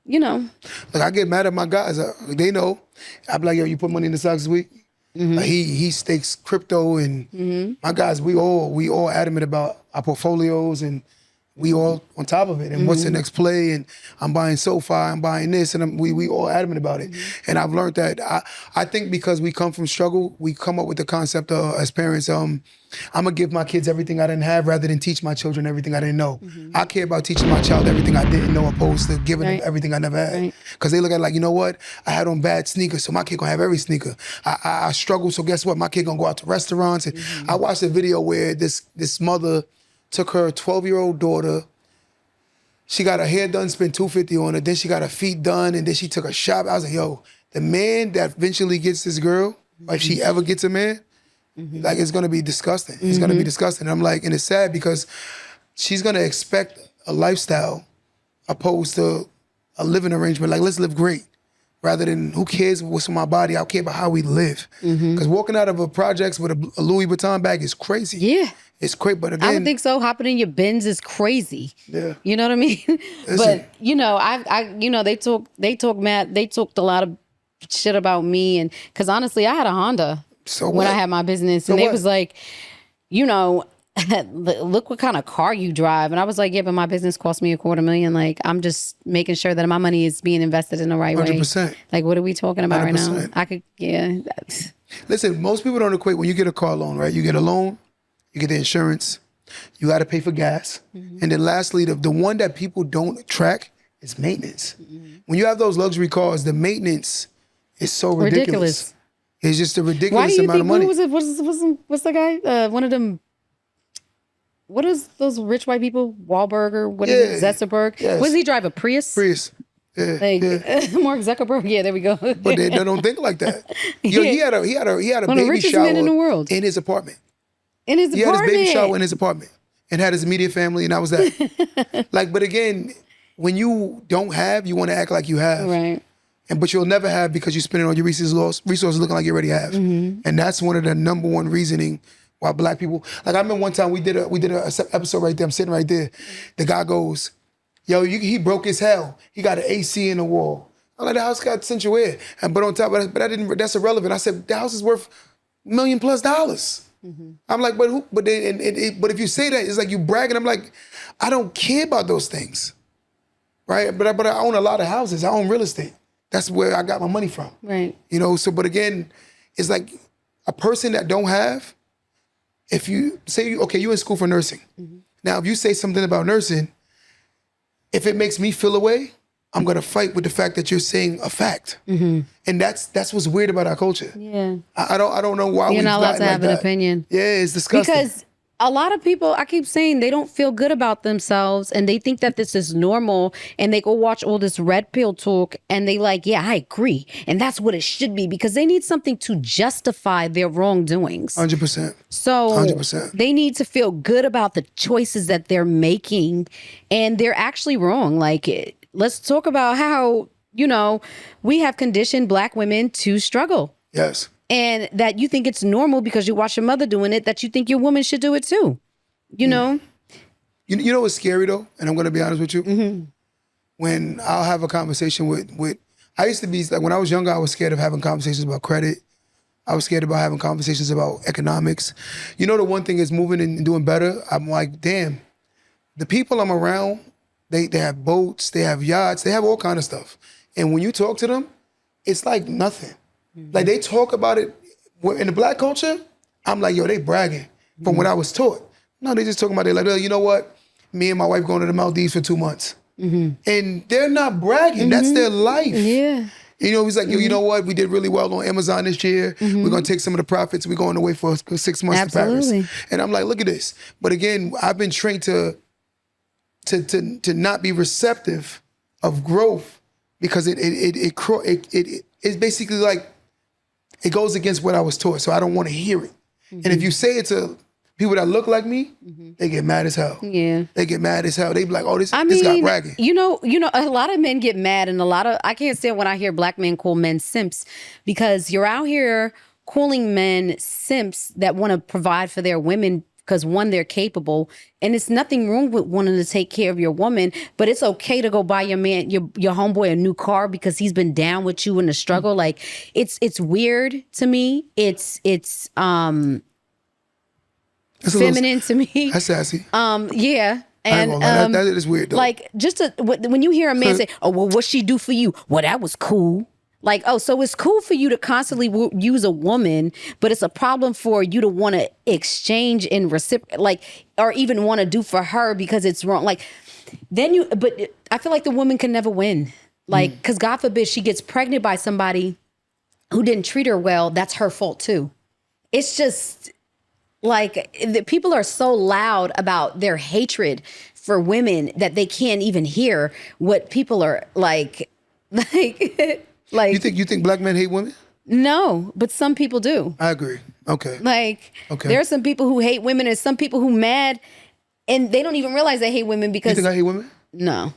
Like, I get mad at my guys. They know. I be like, yo, you put money in the stocks this week? Like, he stakes crypto, and my guys, we all adamant about our portfolios, and we all on top of it. And what's the next play? And I'm buying SoFi, I'm buying this, and we all adamant about it. And I've learned that I think because we come from struggle, we come up with the concept of, as parents, I'm gonna give my kids everything I didn't have rather than teach my children everything I didn't know. I care about teaching my child everything I didn't know opposed to giving them everything I never had. Because they look at it like, you know what? I had on bad sneakers, so my kid gonna have every sneaker. I struggle, so guess what? My kid gonna go out to restaurants. And I watched a video where this mother took her 12-year-old daughter. She got her hair done, spent $250 on her. Then she got her feet done, and then she took a shop. I was like, yo, the man that eventually gets this girl, if she ever gets a man, like, it's gonna be disgusting. It's gonna be disgusting. And I'm like, and it's sad because she's gonna expect a lifestyle opposed to a living arrangement. Like, let's live great. Rather than, who cares what's in my body? I care about how we live. Because walking out of a projects with a Louis Vuitton bag is crazy. Yeah. It's crazy, but again, I would think so. Hopping in your Benz is crazy. Yeah. You know what I mean? Listen. But they talked a lot of shit about me, and because honestly, I had a Honda when I had my business, and they was like, look what kind of car you drive. And I was like, yeah, but my business cost me $250,000. Like, I'm just making sure that my money is being invested in the right 100%. way. Like, what are we talking about 100%. right now? Listen, most people don't equate when you get a car loan, right? You get a loan, you get the insurance, you got to pay for gas. And then lastly, the one that people don't track is maintenance. When you have those luxury cars, the maintenance is so ridiculous. It's just a ridiculous amount of money. What's the guy? One of them. What is those rich white people? Wahlberger? What is it? Zesterberg? Yes. What does he drive? A Prius? Prius. Yeah, Mark Zuckerberg. Yeah, there we go. But they don't think like that. Yo, he had a One of the baby richest shower men in the world. in his apartment. In his He apartment. had his baby shower in his apartment. and had his immediate family, and that was that. Like, but again, when you don't have, you want to act like you have. Right. But you'll never have because you're spending all your resources looking like you already have. And that's one of the number one reasoning why black people, like I remember one time we did a episode right there, I'm sitting right there. The guy goes, yo, he broke his hell. He got an AC in the wall. I'm like, the house got central air. But on top of that, that's irrelevant. I said, the house is worth $1 million plus. I'm like, but if you say that, it's like you bragging. I'm like, I don't care about those things, right? But I own a lot of houses. I own real estate. That's where I got my money from. Right. You know, so, but again, it's like a person that don't have, if you say, okay, you're in school for nursing. Now, if you say something about nursing, if it makes me feel away, I'm going to fight with the fact that you're saying a fact. And that's what's weird about our culture. Yeah. I don't know why You're not allowed to have an opinion. Yeah, it's disgusting. Because a lot of people, I keep saying, they don't feel good about themselves and they think that this is normal and they go watch all this red pill talk and they like, yeah, I agree. And that's what it should be because they need something to justify their wrongdoings. 100%. So 100%. They need to feel good about the choices that they're making and they're actually wrong. Like, let's talk about how, we have conditioned black women to struggle. Yes. And that you think it's normal because you watch your mother doing it, that you think your woman should do it too. You know? You know what's scary though? And I'm going to be honest with you. When I'll have a conversation with, I used to be, like when I was younger, I was scared of having conversations about credit. I was scared about having conversations about economics. You know, the one thing is moving and doing better. I'm like, damn, the people I'm around, they have boats, they have yachts, they have all kind of stuff. And when you talk to them, it's like nothing. Like they talk about it in the black culture. I'm like, yo, they bragging from what I was taught. No, they just talking about it like, oh, you know what? Me and my wife going to the Maldives for 2 months. And they're not bragging. That's their life. Yeah. You know, he's like, yo, you know what? We did really well on Amazon this year. We're going to take some of the profits. We're going away for 6 months to Paris. And I'm like, look at this. But again, I've been trained to not be receptive of growth because it's basically like, it goes against what I was taught, so I don't want to hear it. And if you say it to people that look like me, they get mad as hell. Yeah. They get mad as hell. They be like, oh, this guy bragging. You know, a lot of men get mad and I can't stand when I hear black men call men simps because you're out here calling men simps that want to provide for their women because one, they're capable, and it's nothing wrong with wanting to take care of your woman, but it's okay to go buy your man, your homeboy a new car because he's been down with you in the struggle. Like it's weird to me. It's feminine to me. That's sassy. Yeah. And that is weird though. Like when you hear a man say, "Oh, well, what she do for you?" Well, that was cool. Like, oh, so it's cool for you to constantly use a woman, but it's a problem for you to want to exchange and reciprocate, like, or even want to do for her because it's wrong. Like, but I feel like the woman can never win. Like, because God forbid she gets pregnant by somebody who didn't treat her well, that's her fault too. It's just like the people are so loud about their hatred for women that they can't even hear what people are like. Like you think black men hate women? No, but some people do. I agree. Okay. Like there are some people who hate women and some people who mad and they don't even realize they hate women because you think I hate women? No.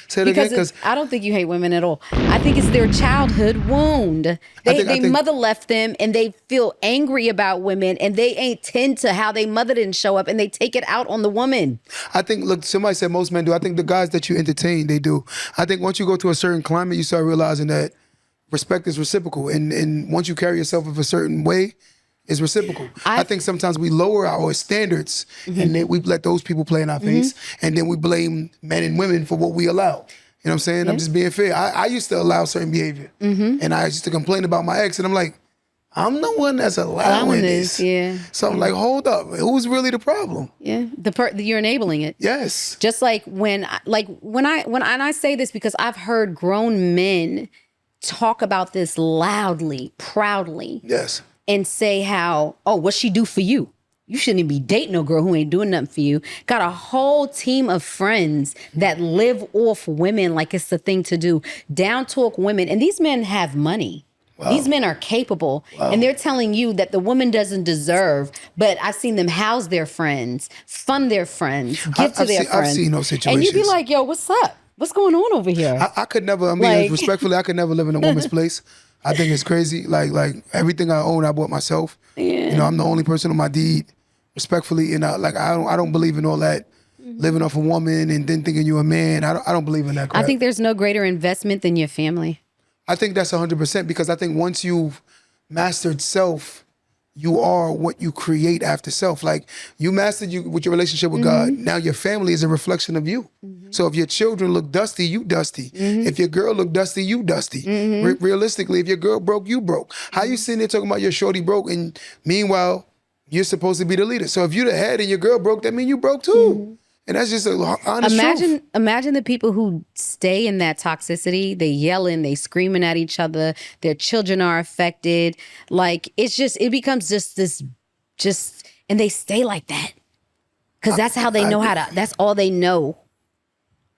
Say it again, because I don't think you hate women at all. I think it's their childhood wound. They mother left them and they feel angry about women and they ain't tend to how they mother didn't show up and they take it out on the woman. I think, look, somebody said most men do. I think the guys that you entertain, they do. I think once you go to a certain climate, you start realizing that respect is reciprocal. And once you carry yourself in a certain way, it's reciprocal. I think sometimes we lower our standards and then we let those people play in our face and then we blame men and women for what we allow. You know what I'm saying? I'm just being fair. I used to allow certain behavior and I used to complain about my ex and I'm like, I'm the one that's allowing this. Yeah. So I'm like, hold up. Who's really the problem? Yeah. You're enabling it. Yes. Just like when I say this because I've heard grown men talk about this loudly, proudly. Yes. And say how, oh, what she do for you? You shouldn't even be dating no girl who ain't doing nothing for you. Got a whole team of friends that live off women like it's the thing to do. Down talk women. And these men have money. These men are capable, and they're telling you that the woman doesn't deserve. But I've seen them house their friends, fund their friends, give to their friends. I've seen those situations. And you'd be like, "Yo, what's up? What's going on over here?" I could never. I mean, Like- respectfully, I could never live in a woman's place. I think it's crazy. Like everything I own, I bought myself. You know, I'm the only person on my deed. Respectfully, and I don't believe in all that. Living off a woman and then thinking you're a man. I don't believe in that crap. I think there's no greater investment than your family. I think that's 100% because I think once you've mastered self, you are what you create after self. Like you mastered you with your relationship with God. Now your family is a reflection of you. So if your children look dusty, you dusty. If your girl look dusty, you dusty. Realistically, if your girl broke, you broke. How you sitting there talking about your shorty broke and meanwhile, you're supposed to be the leader. So if you're the head and your girl broke, that means you broke too. And that's just an honest truth. Imagine the people who stay in that toxicity. They yelling, they screaming at each other. Their children are affected. Like it becomes and they stay like that because that's how they know how to. That's all they know.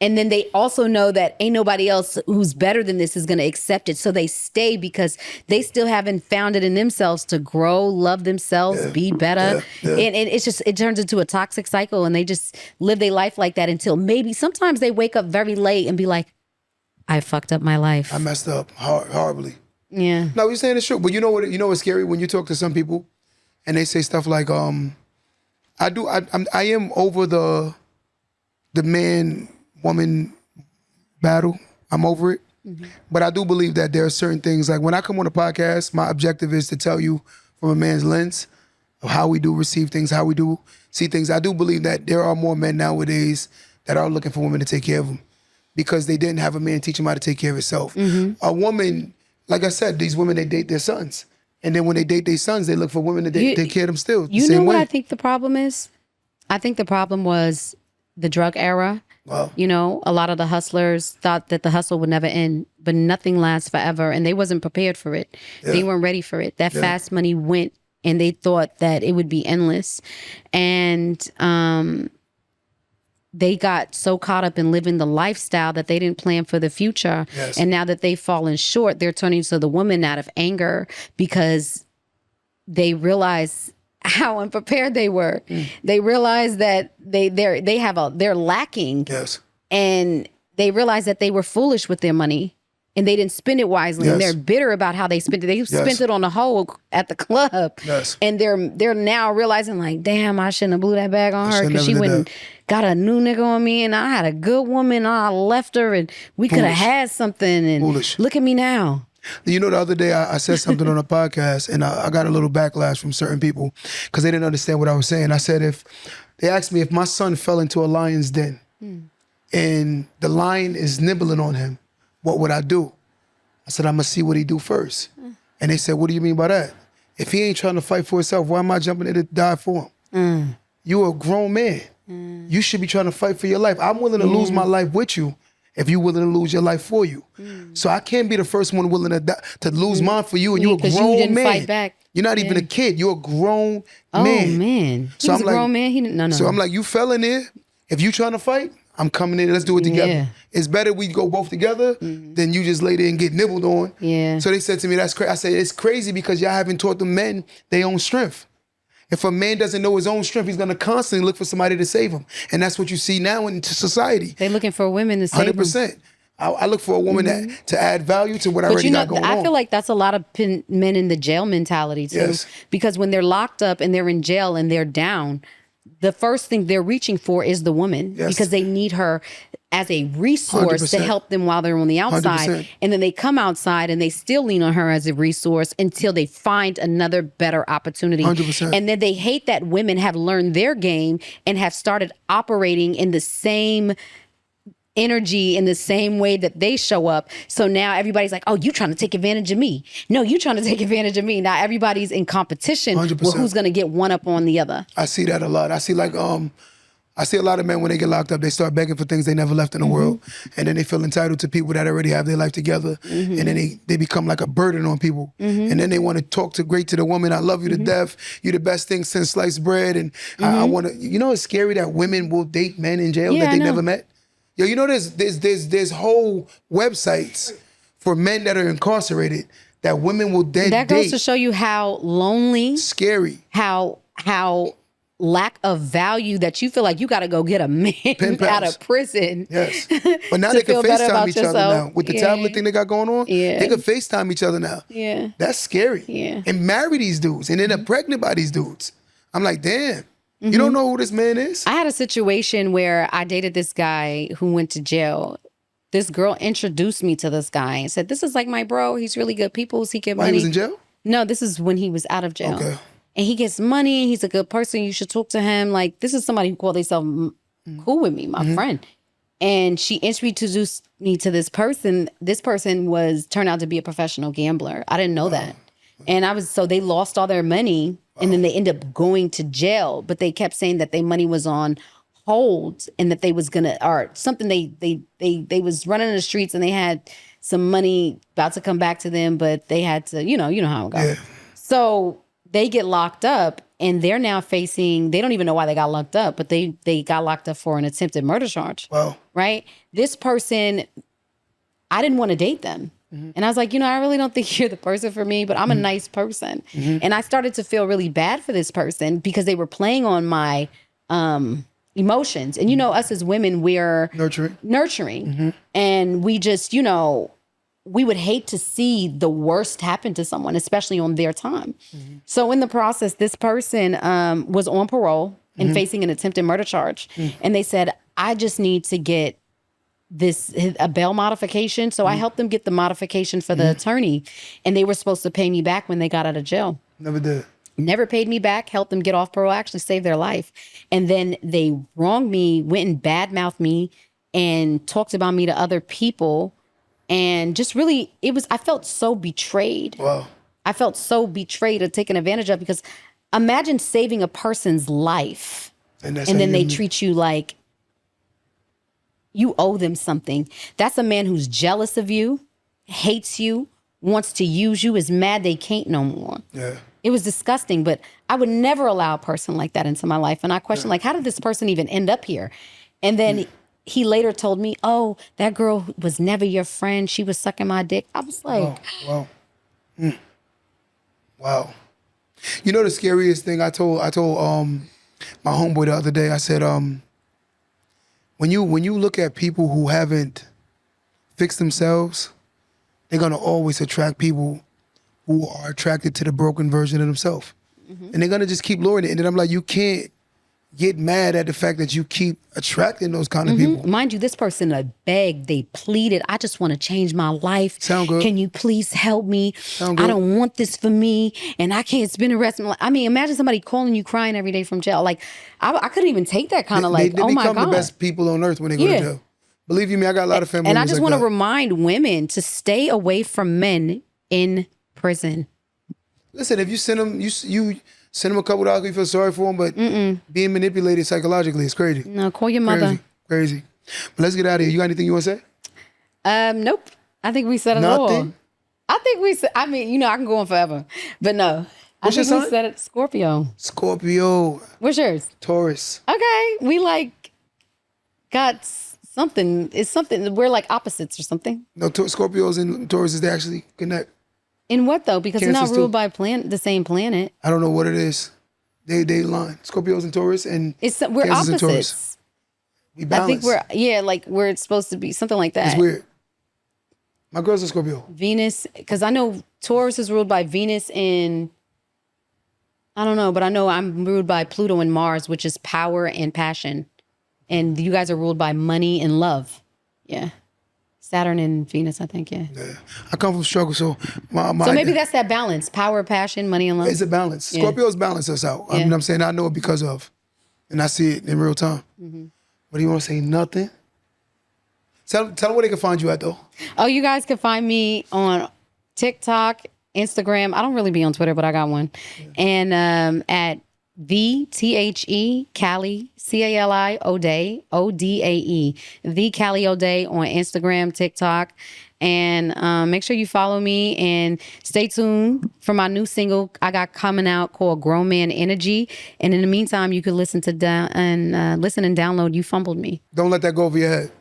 And then they also know that ain't nobody else who's better than this is going to accept it. So they stay because they still haven't found it in themselves to grow, love themselves, be better. And it turns into a toxic cycle and they just live their life like that until maybe sometimes they wake up very late and be like, I fucked up my life. I messed up horribly. Yeah. No, you're saying it's true. But you know what's scary when you talk to some people and they say stuff like, I am over the man-woman battle. I'm over it. But I do believe that there are certain things, like when I come on a podcast, my objective is to tell you from a man's lens of how we do receive things, how we do see things. I do believe that there are more men nowadays that are looking for women to take care of them because they didn't have a man teach them how to take care of himself. A woman, like I said, these women, they date their sons. And then when they date their sons, they look for women to take care of them still. You know what I think the problem is? I think the problem was the drug era. Wow. You know, a lot of the hustlers thought that the hustle would never end, but nothing lasts forever. And they wasn't prepared for it. They weren't ready for it. That fast money went and they thought that it would be endless. And they got so caught up in living the lifestyle that they didn't plan for the future. Yes. And now that they've fallen short, they're turning to the woman out of anger because they realize how unprepared they were. They realized that they're lacking. Yes. And they realized that they were foolish with their money and they didn't spend it wisely. And they're bitter about how they spent it. They spent it on the hoe at the club. Yes. And they're now realizing like, damn, I shouldn't have blew that bag on her because she went and got a new nigga on me and I had a good woman. I left her and we could have had something and look at me now. You know, the other day I said something on a podcast and I got a little backlash from certain people because they didn't understand what I was saying. I said, they asked me if my son fell into a lion's den and the lion is nibbling on him, what would I do? I said, I'm going to see what he do first. And they said, what do you mean by that? If he ain't trying to fight for himself, why am I jumping in to die for him? You're a grown man. You should be trying to fight for your life. I'm willing to lose my life with you if you're willing to lose your life for you. So I can't be the first one willing to lose mine for you, and you're a grown you didn't man. Fight back. You're not even a kid. You're a grown man. Oh, man. He was a grown man. He didn't, no. So I'm like, you fell in there. If you trying to fight, I'm coming in. Let's do it together. Yeah. It's better we go both together than you just lay there and get nibbled on. Yeah. So they said to me, that's crazy. I said, it's crazy because y'all haven't taught the men their own strength. If a man doesn't know his own strength, he's going to constantly look for somebody to save him. And that's what you see now in society. They're looking for women to save 100%. them. I look for a woman to add value to what I already got going on. I feel like that's a lot of men in the jail mentality too. Yes. Because when they're locked up and they're in jail and they're down, the first thing they're reaching for is the woman because they need her as a resource 100%. to help them while they're on the outside. 100%. And then they come outside and they still lean on her as a resource until they find another better opportunity. 100%. And then they hate that women have learned their game and have started operating in the same energy in the same way that they show up. So now everybody's like, oh, you trying to take advantage of me. No, you trying to take advantage of me. Now everybody's in competition 100%. with who's going to get one up on the other. I see that a lot. I see I see a lot of men when they get locked up, they start begging for things they never left in the world. And then they feel entitled to people that already have their life together. And then they become like a burden on people. And then they want to talk to the woman. I love you to death. You're the best thing since sliced bread. And I want to, you know, it's scary that women will date men in jail that they never met. Yo, you know, there's whole websites for men that are incarcerated that women will That goes to show you how lonely, scary. how lack of value that you feel like you got to go get a man out of prison. Yes. But now to they can feel better FaceTime about each other yourself. now. With the tablet thing they got going on, Yeah. they can FaceTime each other now. Yeah. That's scary. Yeah. And marry these dudes and end up pregnant by these dudes. I'm like, damn, you don't know who this man is? I had a situation where I dated this guy who went to jail. This girl introduced me to this guy and said, "This is like my bro. He's really good people. He get While money." he was in jail? No, this is when he was out of jail. Okay. And he gets money. He's a good person. You should talk to him. Like, this is somebody who called themselves cool with me, my friend. And she introduced me to this person. This person turned out to be a professional gambler. I didn't know that. And so they lost all their money and then they end up going to jail. But they kept saying that their money was on hold and that they was gonna, or something they was running in the streets and they had some money about to come back to them, but they had to, you know how it goes. Yeah. So they get locked up and they're now facing, they don't even know why they got locked up, but they got locked up for an attempted murder charge. Wow. Right? This person, I didn't want to date them. And I was like, I really don't think you're the person for me, but I'm a nice person. And I started to feel really bad for this person because they were playing on my emotions. And us as women, we're nurturing. And we just, we would hate to see the worst happen to someone, especially on their time. So in the process, this person was on parole and facing an attempted murder charge. And they said, I just need to get a bail modification. So I helped them get the modification for the attorney. And they were supposed to pay me back when they got out of jail. Never did. Never paid me back, helped them get off parole, actually saved their life. And then they wronged me, went and badmouthed me and talked about me to other people. And just really, I felt so betrayed. Wow. I felt so betrayed or taken advantage of because imagine saving a person's life and then they treat you like you owe them something. That's a man who's jealous of you, hates you, wants to use you, is mad they can't no more. Yeah. It was disgusting, but I would never allow a person like that into my life. And I questioned, how did this person even end up here? And then he later told me, "Oh, that girl was never your friend. She was sucking my dick." I was like, wow. Wow. The scariest thing I told my homeboy the other day, I said, when you look at people who haven't fixed themselves, they're gonna always attract people who are attracted to the broken version of themselves. And they're gonna just keep luring it. And then I'm like, you can't get mad at the fact that you keep attracting those kind of people. Mind you, this person begged, they pleaded, "I just want to change my life. Sound good? Can you please help me? Sound good? I don't want this for me, and I can't spend the rest of my life." I mean, imagine somebody calling you crying every day from jail. Like, I couldn't even take that kind of They oh my become God. the best people on earth when they go to jail. Believe you me, I got a lot of family And I members just like want to that. remind women to stay away from men in prison. Listen, if you send them, you send them a couple dollars, you feel sorry for them, but being manipulated psychologically is crazy. No, call your mother. Crazy. But let's get out of here. You got anything you want to say? Nope. I think we said it Nothing? all. I think we said, I can go on forever, but no. What's I your think we sign? said it. Scorpio. Scorpio, What's yours? Taurus. Okay. We got something. It's something. We're like opposites or something. No, Scorpios and Tauruses, they actually connect. In what though? Because they're not Cancers ruled too. by the same planet. I don't know what it is. They line. Scorpios and Taurus and We're Cancers and Taurus. opposites. We I balance. think we're supposed to be something like that. It's weird. My girl's a Scorpio. Venus, because I know Taurus is ruled by Venus and I don't know, but I know I'm ruled by Pluto and Mars, which is power and passion. And you guys are ruled by money and love. Yeah. Saturn and Venus, I think, yeah. I come from struggle, so my So maybe that's that balance. Power, passion, money, and love. it's a balance. Yeah. Scorpios balance us out. I mean, I'm saying I know it because of, and I see it in real time. But you want to say nothing? Tell them where they can find you at, though. Oh, you guys can find me on TikTok, Instagram. I don't really be on Twitter, but I got one. And at THE Cali, CALI O'Day, ODAE. The Cali O'Day on Instagram, TikTok. And make sure you follow me and stay tuned for my new single I got coming out called Grown Man Energy. And in the meantime, you can listen and download You Fumbled Me. Don't let that go over your head.